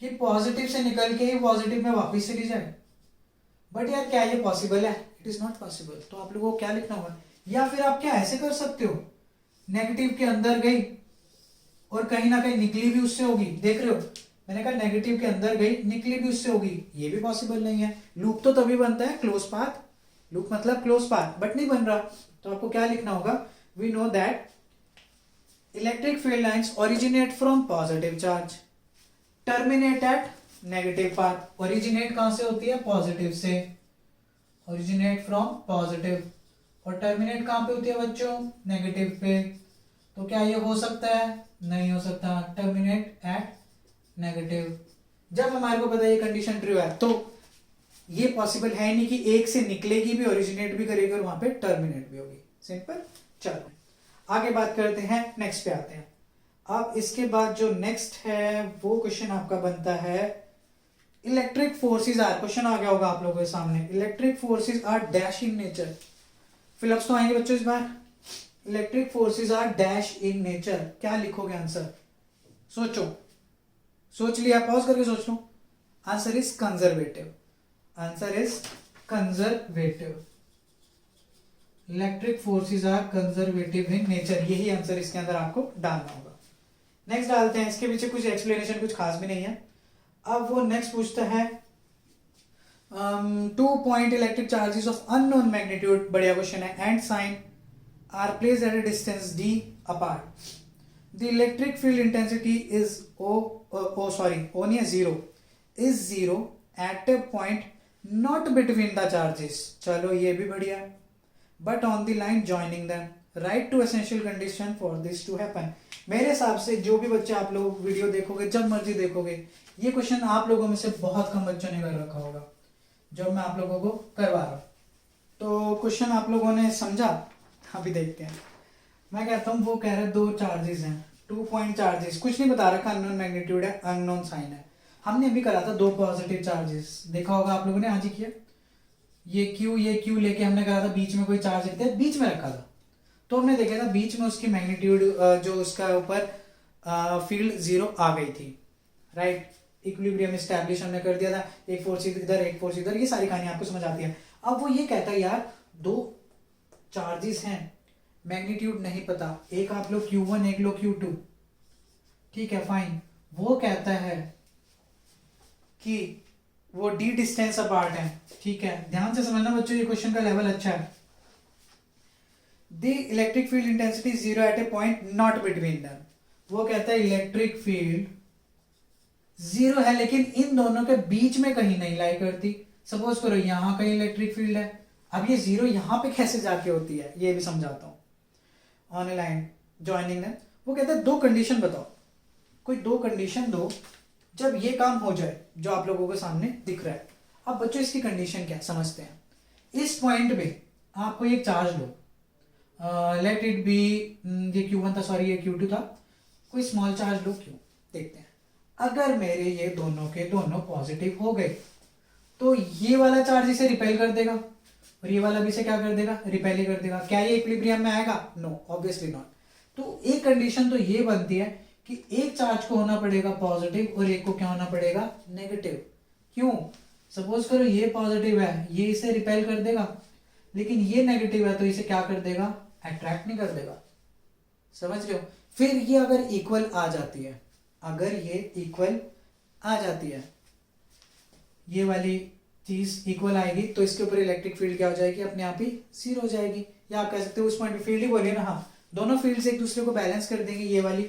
कि पॉजिटिव से निकल के ही पॉजिटिव में वापस चली जाए। बट यार क्या ये पॉसिबल है, इट इज नॉट पॉसिबल। तो आप लोगों को क्या लिखना होगा, या फिर आप क्या ऐसे कर सकते हो, नेगेटिव के अंदर गई और कहीं ना कहीं निकली भी उससे होगी। देख रहे हो, मैंने कहा नेगेटिव के अंदर गई, निकली भी उससे होगी, ये भी पॉसिबल नहीं है। लूप तो तभी बनता है क्लोज पाथ, लूप मतलब क्लोज पाथ, बट नहीं बन रहा। तो आपको क्या लिखना होगा, we know that electric field lines originate from positive charge, terminate at negative path. Originate कहां से होती है, पॉजिटिव से, ओरिजिनेट फ्रॉम पॉजिटिव, और टर्मिनेट कहां पे होती है बच्चों, नेगेटिव पे। तो क्या ये हो सकता है, नहीं हो सकता, टर्मिनेट एट नेगेटिव। जब हमारे को पता है ये कंडीशन ट्रू है, तो ये पॉसिबल है नहीं कि एक से निकलेगी भी, ओरिजिनेट भी करेगी और वहां पे टर्मिनेट भी होगी। सिंपल। चलो आगे बात करते हैं, नेक्स्ट पे आते हैं। अब इसके बाद जो नेक्स्ट है वो क्वेश्चन आपका बनता है, इलेक्ट्रिक फोर्सेस आर, क्वेश्चन आ गया होगा आप लोगों के सामने, electric forces are dash in nature. Fill ups तो आएंगे बच्चों इस बार। Electric forces are dash in nature, क्या लिखोगे आंसर, सोचो, सोच लिया, पॉज करके सोच लो। Answer is conservative, answer is conservative. Electric forces are conservative in nature, यही आंसर इसके अंदर आपको डालना होगा। नेक्स्ट डालते हैं, इसके पीछे कुछ एक्सप्लेनेशन कुछ खास भी नहीं है। अब वो नेक्स्ट पूछता है 2 point electric charges of unknown magnitude, बढ़िया क्वेश्चन है, and sign are placed at a distance d apart. The electric field intensity is O नहीं है, 0 is 0 at a point not between the charges, चलो ये भी बढ़िया, but on the line joining them. Write to essential condition for this to happen. मेरे हिसाब से जो भी बच्चे आप लोग वीडियो देखोगे, जब मर्जी देखोगे, ये क्वेश्चन आप लोगों में से बहुत कम बच्चों ने कर रखा होगा जो मैं आप लोगों को करवा रहा हूँ। तो क्वेश्चन आप लोगों ने समझा, अभी देखते हैं। मैं कहता हूँ, वो कह रहे 2 चार्जेस हैं, 2 पॉइंट चार्जेस, कुछ नहीं बता रखा, अननोन मैग्नीट्यूड है, अननोन साइन है। हमने अभी करा था 2 पॉजिटिव चार्जेस, देखा होगा आप लोगों ने, आज ही किया। ये क्यू लेके हमने करा था, बीच में कोई चार्ज रखते हैं, बीच में रखा था, तो हमने देखा था बीच में उसकी मैग्नीट्यूड जो उसका ऊपर फील्ड 0 आ गई थी, राइट। इक्विलिब्रियम एस्टैब्लिश हमने कर दिया था, एक फोर्स इधर एक फोर्स इधर, ये सारी कहानी आपको समझ आती है। अब वो ये कहता है यार 2 चार्जेस हैं, मैग्नीट्यूड नहीं पता, एक आप लोग Q1 एक लोग Q2, ठीक है फाइन। वो कहता है कि वो d डिस्टेंस अपार्ट है, ठीक है। ध्यान से समझना बच्चों, ये क्वेश्चन का लेवल अच्छा है। The electric field intensity 0 at a point not between them, वो कहता है इलेक्ट्रिक फील्ड 0 है लेकिन इन दोनों के बीच में कहीं नहीं लाई करती। सपोज करो यहां कहीं इलेक्ट्रिक फील्ड है, अब ये 0 यहां पे कैसे जाके होती है ये भी समझाता हूं। ऑन लाइन ज्वाइनिंग है, वो कहता है 2 कंडीशन बताओ, कोई 2 कंडीशन दो जब ये काम हो जाए जो आप लोगों के सामने दिख रहा है। अब बच्चों इसकी कंडीशन क्या समझते हैं। इस पॉइंट पे आपको एक charge low, let it B, ये Q1 था, सॉरी ये Q2 था, कोई स्मॉल चार्ज लो, क्यों देखते हैं। अगर मेरे ये दोनों के दोनों पॉजिटिव हो गए तो ये वाला चार्ज इसे रिपेल कर देगा और ये वाला भी इसे क्या कर देगा, रिपेल ही कर देगा। क्या ये इक्विलिब्रियम में आएगा? No, obviously not. तो एक कंडीशन तो ये बनती है कि एक चार्ज को होना पड़ेगा पॉजिटिव और एक को क्या होना पड़ेगा, नेगेटिव। क्यों? सपोज करो ये पॉजिटिव है, ये इसे रिपेल कर देगा, लेकिन ये नेगेटिव है तो इसे क्या कर देगा, अट्रैक्ट नहीं कर देगा। समझ रहे हो? फिर ये अगर इक्वल आ जाती है, अगर ये इक्वल आ जाती है, ये वाली चीज इक्वल आएगी तो इसके ऊपर इलेक्ट्रिक फील्ड क्या हो जाएगी, अपने आप ही 0 हो जाएगी। या आप कह सकते हो उस पॉइंट पे फील्ड ही बोलिए ना, हाँ, दोनों फील्ड एक दूसरे को बैलेंस कर देंगे। ये वाली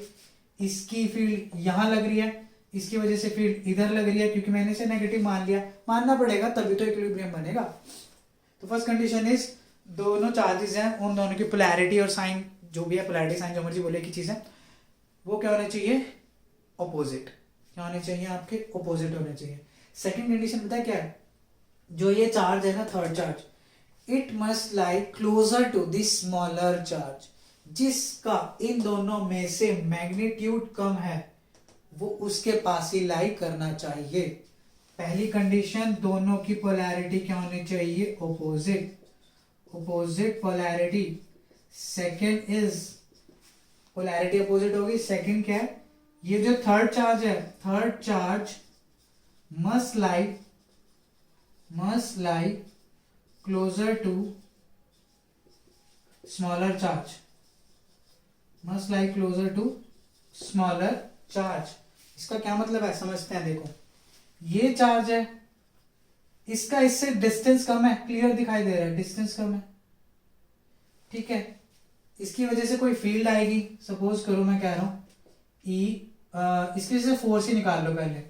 इसकी फील्ड यहां लग रही है, इसकी वजह से फील्ड इधर लग रही है, क्योंकि मैंने इसे नेगेटिव मान लिया, मानना पड़ेगा तभी तो इक्विलिब्रियम बनेगा। तो फर्स्ट कंडीशन इज दोनों चार्जेस हैं, उन दोनों की पोलैरिटी और साइन जो भी है, पोलैरिटी साइन जो मर्जी बोले की चीज है, वो क्या होने चाहिए, ऑपोजिट। क्या होने चाहिए, आपके ऑपोजिट होने चाहिए। सेकंड कंडीशन पता है क्या है, जो ये चार्ज है ना, third charge, it must lie closer to the smaller charge, जिसका इन दोनों में से मैग्नीट्यूड कम है वो उसके पास ही लाई करना चाहिए। पहली कंडीशन, दोनों की पोलैरिटी क्या होनी चाहिए, opposite, opposite polarity. Second is polarity opposite होगी। सेकंड क्या है, ये जो थर्ड चार्ज है, third charge must lie closer to smaller charge, must lie closer to smaller charge. इसका क्या मतलब है समझते हैं। देखो ये चार्ज है, इसका इससे डिस्टेंस कम है, क्लियर दिखाई दे रहा है, डिस्टेंस कम है, ठीक है। इसकी वजह से कोई फील्ड आएगी, सपोज करो मैं कह रहा हूं इसकी वजह से फोर्स ही निकाल लो पहले।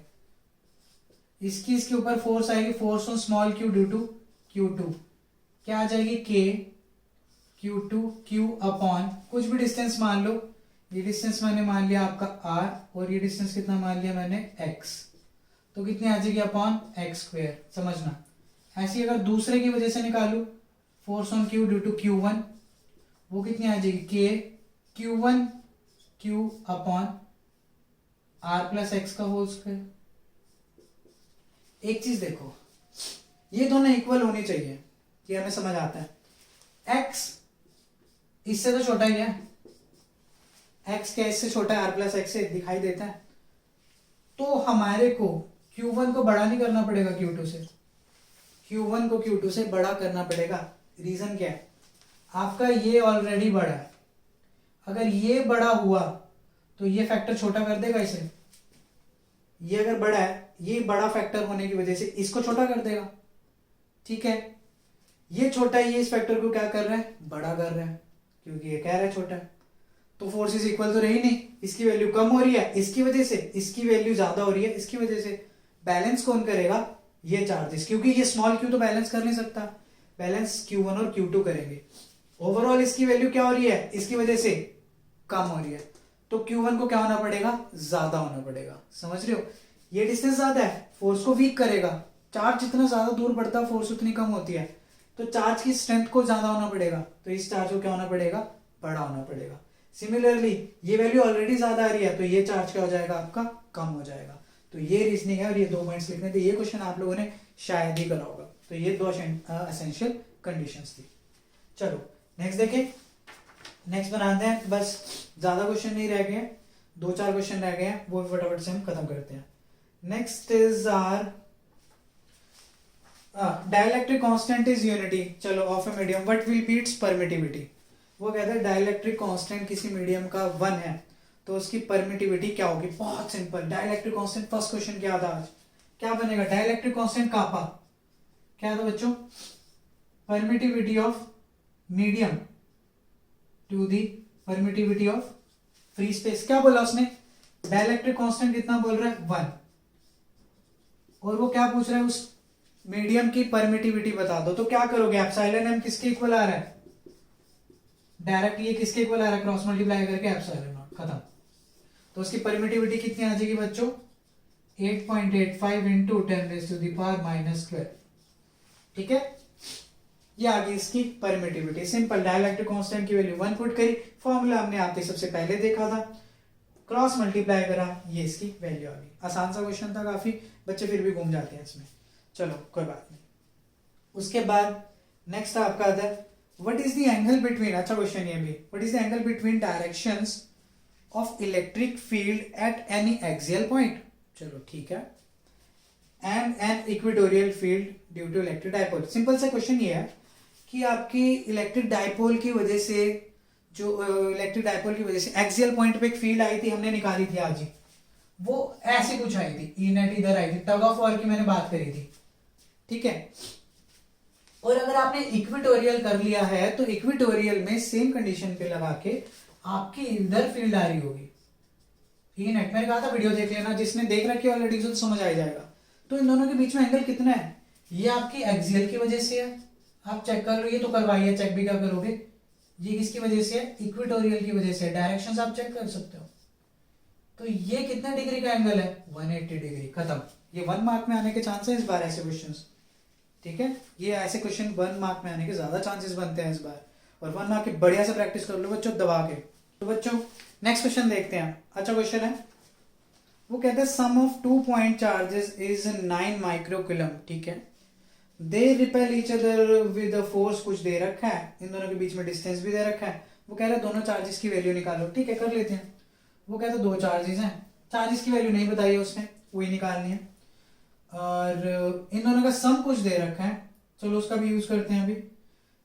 इसके ऊपर फोर्स आएगी, force on small q due to Q2, क्या आ जाएगी, K Q2 Q अपॉन कुछ भी डिस्टेंस मान लो। ये डिस्टेंस मैंने मान लिया आपका R, और ये डिस्टेंस कितना मान लिया मैंने, X, तो कितनी आ जाएगी, अपॉन x²। समझना, ऐसी अगर दूसरे की वजह से निकालू, force on Q due to Q1, वो कितनी आ जाएगी, K Q1 Q upon R plus x का होल स्क्वायर। एक चीज देखो, ये दोनों इक्वल होनी चाहिए, ये हमें समझ आता है। x इससे तो छोटा ही है, x क्या इससे छोटा है, R प्लस एक्स से दिखाई देता है, तो हमारे को Q1 को बड़ा नहीं करना पड़ेगा Q2 से, Q1 को Q2 से बड़ा करना पड़ेगा। रीजन क्या है, आपका ये ऑलरेडी बड़ा है, अगर ये बड़ा हुआ तो ये फैक्टर छोटा कर देगा इसे। ये अगर बड़ा है, ये बड़ा फैक्टर होने की वजह से इसको छोटा कर देगा, ठीक है। ये छोटा है, ये इस फैक्टर को क्या कर रहा है, बड़ा कर रहा है, क्योंकि ये कह रहा है छोटा है। तो फोर्सेस इक्वल तो रही नहीं, इसकी वैल्यू कम हो रही है इसकी वजह से, इसकी वैल्यू ज्यादा हो रही है इसकी वजह से। बैलेंस कौन करेगा, ये चार्जेस, क्योंकि ये स्मॉल क्यू तो बैलेंस कर नहीं सकता, बैलेंस Q1 और Q2 करेंगे। ओवरऑल इसकी वैल्यू क्या हो रही है, इसकी वजह से कम हो रही है, तो Q1 को क्या होना पड़ेगा, ज्यादा होना पड़ेगा। समझ रहे हो, ये डिस्टेंस ज्यादा है, फोर्स को वीक करेगा। चार्ज जितना ज्यादा दूर बढ़ता है फोर्स उतनी कम होती है, तो चार्ज की स्ट्रेंथ को ज्यादा होना पड़ेगा, तो इस चार्ज को क्या होना पड़ेगा, बड़ा होना पड़ेगा। सिमिलरली ये वैल्यू ऑलरेडी ज्यादा आ रही है, तो ये चार्ज क्या हो जाएगा, आपका कम हो जाएगा। तो ये रीजनिंग है और ये 2 पॉइंट्स लिखने थे। ये क्वेश्चन आप लोगों ने शायद ही करा होगा। तो ये 2 एसेंशियल कंडीशंस थी। चलो नेक्स्ट देखें, नेक्स्ट बनाते हैं, बस ज्यादा क्वेश्चन नहीं रह गए, 2-4 क्वेश्चन रह गए हैं, वो भी फटाफट से हम खत्म करते हैं। Next is are dielectric constant is unity, चलो, of a medium, what will be its permittivity. वो कहता है डाइलेक्ट्रिक कांस्टेंट किसी मीडियम का 1 है तो उसकी परमिटिविटी क्या होगी। बहुत simple, dielectric constant first question क्या था आज, क्या बनेगा, डाइलेक्ट्रिक कांस्टेंट कापा क्या था बच्चों, permittivity of medium to the permittivity of free space. क्या बोला उसने, डाइलेक्ट्रिक कांस्टेंट कितना बोल रहा है, 1, और वो क्या पूछ रहा है, उस मीडियम की परमिटिविटी बता दो। तो क्या करोगे, एप्सिलॉन एम किसके इक्वल आ रहा है, डायरेक्ट ये किसके इक्वल आ रहा है, क्रॉस मल्टीप्लाई करके एप्सिलॉन नॉट, खत्म। तो उसकी परमिटिविटी कितनी आ जाएगी बच्चों, 8.85 इंटू 10⁻⁻², ठीक है। ये आ गई इसकी परमिटिविटी, सिंपल। डाइलेक्ट्रिक कांस्टेंट की वैल्यू 1 पुट करी, फॉर्मूला हमने आते सबसे पहले देखा था, क्रॉस मल्टीप्लाई करा, ये इसकी वैल्यू आ गई। आसान सा क्वेश्चन था काफी, बच्चे फिर भी घूम जाते हैं इसमें, चलो कोई बात नहीं। उसके बाद नेक्स्ट आपका आता है what is the angle between, अच्छा क्वेश्चन ये भी, what is the angle between directions of electric field at any axial point, चलो ठीक है, and an equatorial field due to electric dipole. Simple सा क्वेश्चन ये है कि आपकी इलेक्ट्रिक डाइपोल की वजह से, जो इलेक्ट्रिक डाइपोल की वजह से एक्सियल पॉइंट पे एक फील्ड आई थी, हमने निकाली थी आज ही, वो ऐसे कुछ आई थी, ई नेट इधर आई थी, टग ऑफ वॉर की मैंने बात करी थी, ठीक है। और अगर आपने इक्वेटोरियल कर लिया है तो इक्वेटोरियल में सेम कंडीशन पे लगा के आपकी इधर फील्ड आ रही होगी, ई नेट, मैंने कहा था वीडियो देख लेना, जिसने देख रखी है ऑलरेडी तो समझ आ जाएगा। तो इन दोनों के बीच में एंगल कितना है, ये आपकी एक्सियल की वजह से है, आप चेक कर लो, ये तो करवाइए, चेक भी क्या करोगे, ये किसकी वजह से है, इक्वेटोरियल की वजह से, डायरेक्शंस आप चेक कर सकते हो। तो ये कितना डिग्री का एंगल है, 180 डिग्री, खत्म। ये 1 मार्क में आने के चांस है इस बार ऐसे क्वेश्चंस, ठीक है। ये ऐसे क्वेश्चन 1 मार्क में आने के ज्यादा चांसेस बनते हैं इस बार, और 1 मार्क की बढ़िया से प्रैक्टिस कर लो बच्चों दबा के। तो बच्चों नेक्स्ट क्वेश्चन देखते हैं, अच्छा क्वेश्चन है, वो कहते हैं sum of 2 point charges is 9 microcoulomb, ठीक है, they repel each other with a force, कुछ दे रखा है, इन दोनों के बीच में डिस्टेंस भी दे रखा है, वो कह रहा है दोनों चार्जेस की वैल्यू निकालो, ठीक है कर लेते हैं। वो कहते हैं 2 चार्जेस हैं, चार्जेस की वैल्यू नहीं बताई है उसने, वही निकालनी है, और इन दोनों का सम कुछ दे रखा है, चलो उसका भी यूज करते हैं अभी।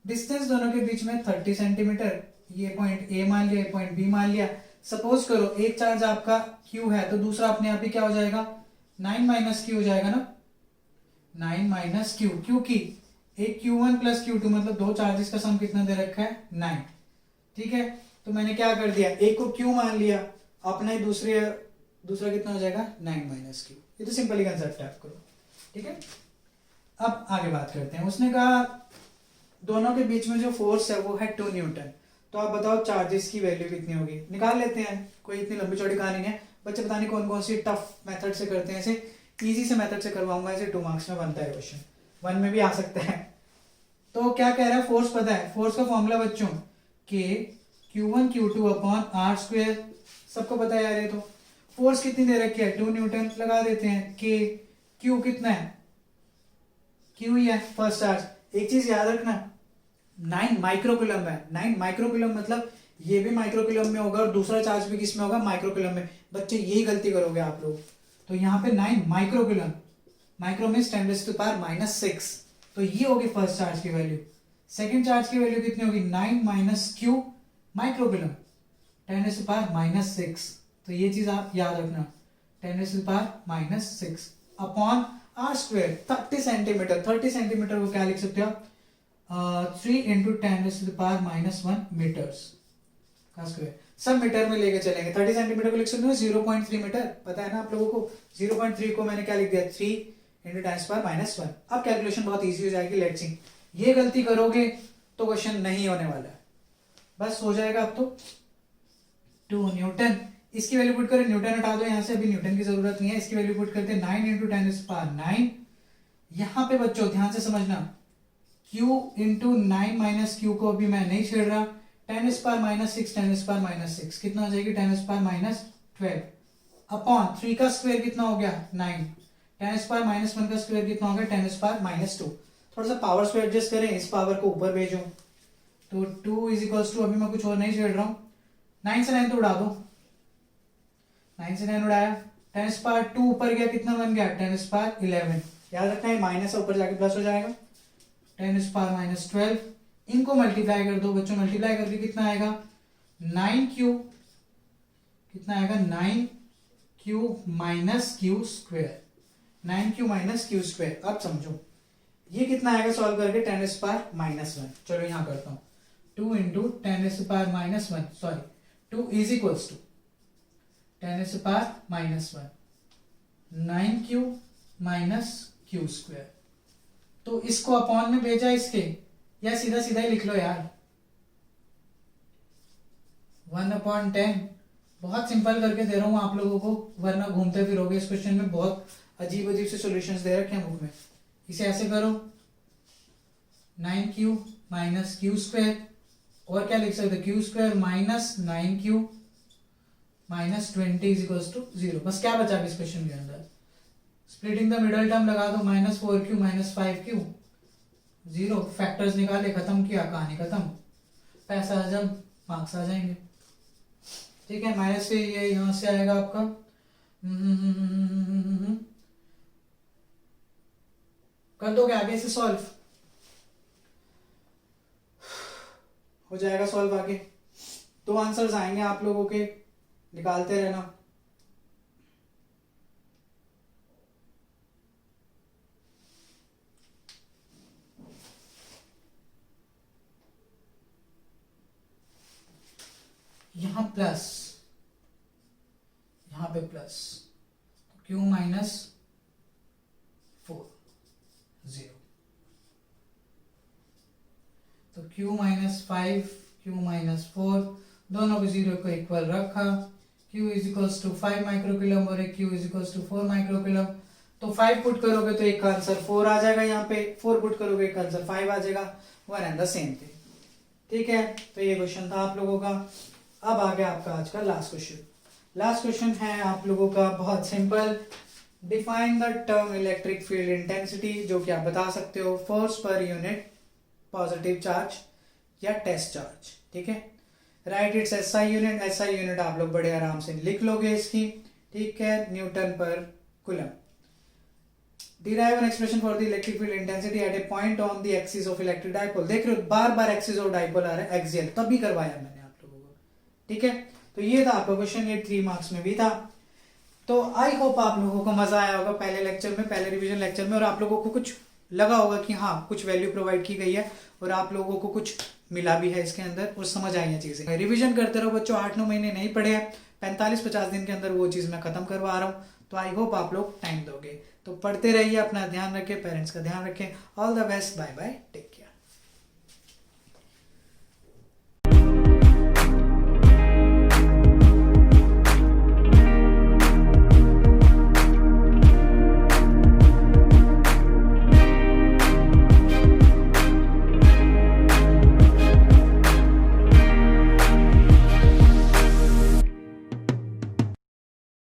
डिस्टेंस दोनों के बीच में 30 सेंटीमीटर, ये पॉइंट ए मान लिया, ये पॉइंट बी मान लिया। सपोज करो एक चार्ज आपका क्यू है तो दूसरा अपने आप ही क्या हो जाएगा, 9 माइनस क्यू हो जाएगा ना, 9 माइनस क्यू, क्योंकि एक Q1 प्लस Q2 मतलब 2 चार्जेस का सम कितना दे रखा है, 9, ठीक है। तो मैंने क्या कर दिया, एक को Q मान लिया, अपना ही दूसरा कितना हो जाएगा, 9 माइनस क्यू। ये तो सिंपल ही कंसेप्ट है आपको, ठीक है। अब आगे बात करते हैं, उसने कहा दोनों के बीच में जो फोर्स है वो है 2 न्यूटन, तो आप बताओ चार्जेस की वैल्यू कितनी होगी, निकाल लेते हैं, कोई इतनी लंबी चौड़ी कहानी नहीं है। बच्चे पता नहीं कौन कौन सी टफ मेथड से करते हैं, ऐसे इजी से मेथड से करवाऊंगा, ऐसे 2 मार्क्स में बनता है क्वेश्चन, 1 में भी आ सकता है। तो क्या कह रहा है, फोर्स पता है, फोर्स का फॉर्मूला बच्चों के Q1 Q2 upon are square, सबको पता है यार ये तो। फोर्स कितनी दे रखी है, 2 न्यूटन, लगा देते हैं के, Q कितना है, Q ही है फर्स्ट चार्ज। एक चीज याद रखना, 9 माइक्रोकूलम है, 9 माइक्रोकूलम मतलब ये भी माइक्रोकूलम में होगा और दूसरा चार्ज भी किस में होगा, माइक्रोकूलम में। बच्चे यही गलती करोगे आप लोग, तो यहाँ पे 9 माइक्रोकूलम, माइक्रो में 10⁻⁻⁶, तो ये होगी फर्स्ट चार्ज की वैल्यू। सेकेंड चार्ज की वैल्यू कितनी होगी 9 माइनस क्यू माइक्रोकुलम 10⁻⁻6। तो ये चीज आप याद रखना 10⁻⁻6 upon are square 30 centimetre. 30 centimetre को क्या लिख सकते हो आप 3 इंटू 10⁻⁻1 मीटर्स का स्क्वायर। सब मीटर में लेके चलेंगे। 30 सेंटीमीटर को लिख सकते हो 0.3 मीटर, पता है ना आप लोगों को। 0.3 को मैंने क्या लिख दिया 3 इंटू 10⁻⁻1। अब कैलकुलेशन बहुत इजी हो जाएगी। लेट्स सी, ये गलती करोगे तो क्वेश्चन नहीं होने वाला है, बस हो जाएगा अब तो 2 न्यूटन। इसकी वैल्यू पुट करें, न्यूटन हटा दो यहां से, अभी न्यूटन की जरूरत नहीं है। इसकी वैल्यू पुट करते 9 इंटू 10⁻9। यहां पे बच्चों ध्यान से समझना, q इंटू 9 माइनस क्यू को अभी मैं नहीं छेड़ रहा। 10⁻⁻6 10⁻⁻6 कितना हो जाएगी 10⁻12 अपॉन 3 का स्क्वायर कितना हो गया 9। 10⁻−1 का स्क्वायर कितना हो गया 10⁻−2। थोड़ा सा पावर से एडजस्ट करें, इस पावर को ऊपर भेजो तो 2 इज इक्वल्स टू, अभी मैं कुछ और नहीं छेड़ रहा हूं, 9 से 9 तो उड़ा दो, 9 से 9 उड़ाया, 10⁻2 ऊपर गया कितना बन गया 10⁻11। याद रखना है माइनस है, ऊपर जाके प्लस हो जाएगा 10⁻−12। इनको मल्टीप्लाई कर दो बच्चों, मल्टीप्लाई करके कितना आएगा 9q, कितना आएगा 9q minus q square, 9q minus q square. अब समझो ये कितना आएगा सॉल्व करके 10⁻−1। चलो यहां करता हूं 2 into 10⁻−1 sorry 2 is equals to 10⁻−1 9q minus q square. तो इसको अपॉन में भेजा इसके, या सीधा सीधा ही लिख लो यार 1/10। बहुत सिंपल करके दे रहा हूं आप लोगों को, वरना घूमते फिरोगे इस क्वेश्चन में। बहुत अजीब अजीब से सॉल्यूशंस दे रखे हैं बुक में। इसे ऐसे करो 9q माइनस क्यू स्क्वायर, और क्या लिख सकते q square minus 9q minus 20 is equals to 0। बस क्या बचा इस क्वेश्चन के अंदर, स्प्लिटिंग द मिडल टर्म लगा दो -4q माइनस 5q 0। फैक्टर्स निकाले, खत्म किया, कहानी खत्म, पैसा हजम, मार्क्स आ जाएंगे। ठीक है, माइनस से ये यहां से आएगा आपका कर दोगे आगे से सॉल्व हो जाएगा सॉल्व आगे। 2 आंसर्स आएंगे आप लोगों के, निकालते रहना। यहां प्लस, यहां पे प्लस, q माइनस 4 0, तो q माइनस 5 q माइनस 4 दोनों को 0 को इक्वल रखा। q is equals to 5 microcoulomb और एक q is equals to 4 microcoulomb. तो 5 पुट करोगे तो एक आंसर 4 आ जाएगा, यहाँ पे 4 पुट करोगे एक आंसर 5 आ जाएगा। One and the same thing. ठीक है, तो ये क्वेश्चन था आप लोगों का। अब आ गया आपका आज का लास्ट क्वेश्चन। लास्ट क्वेश्चन है आप लोगों का बहुत simple, define the term electric field intensity, जो कि आप बता सकते हो force per unit positive charge या टेस्ट चार्ज। ठीक है, right it's SI unit. SI unit आप लोग बड़े आराम से लिख लोगे इसकी। ठीक है, न्यूटन पर coulomb. Derive an expression for the electric field intensity at a point on the axis of electric dipole. देख रहे हो बार बार एक्सिस ऑफ डाइपोल आ रहा है, एक्सियल, तभी करवाया मैंने आप लोगों को। ठीक है, तो ये था आपका क्वेश्चन, ये 3 मार्क्स में भी था। तो आई होप आप लोगों को मजा आया होगा पहले लेक्चर में, पहले रिवीजन लेक्चर में, और आप लोगों को कुछ लगा होगा कि हाँ कुछ वैल्यू प्रोवाइड की गई है और आप लोगों को कुछ मिला भी है इसके अंदर और समझ आई है चीजें। रिवीजन करते रहो बच्चों, 8-9 महीने नहीं पढ़े हैं, 45-50 दिन के अंदर वो चीज मैं खत्म करवा रहा हूँ। तो आई होप आप लोग टाइम दोगे। तो पढ़ते रहिए, अपना ध्यान रखें, पेरेंट्स का ध्यान रखें। All the best, bye bye, take care.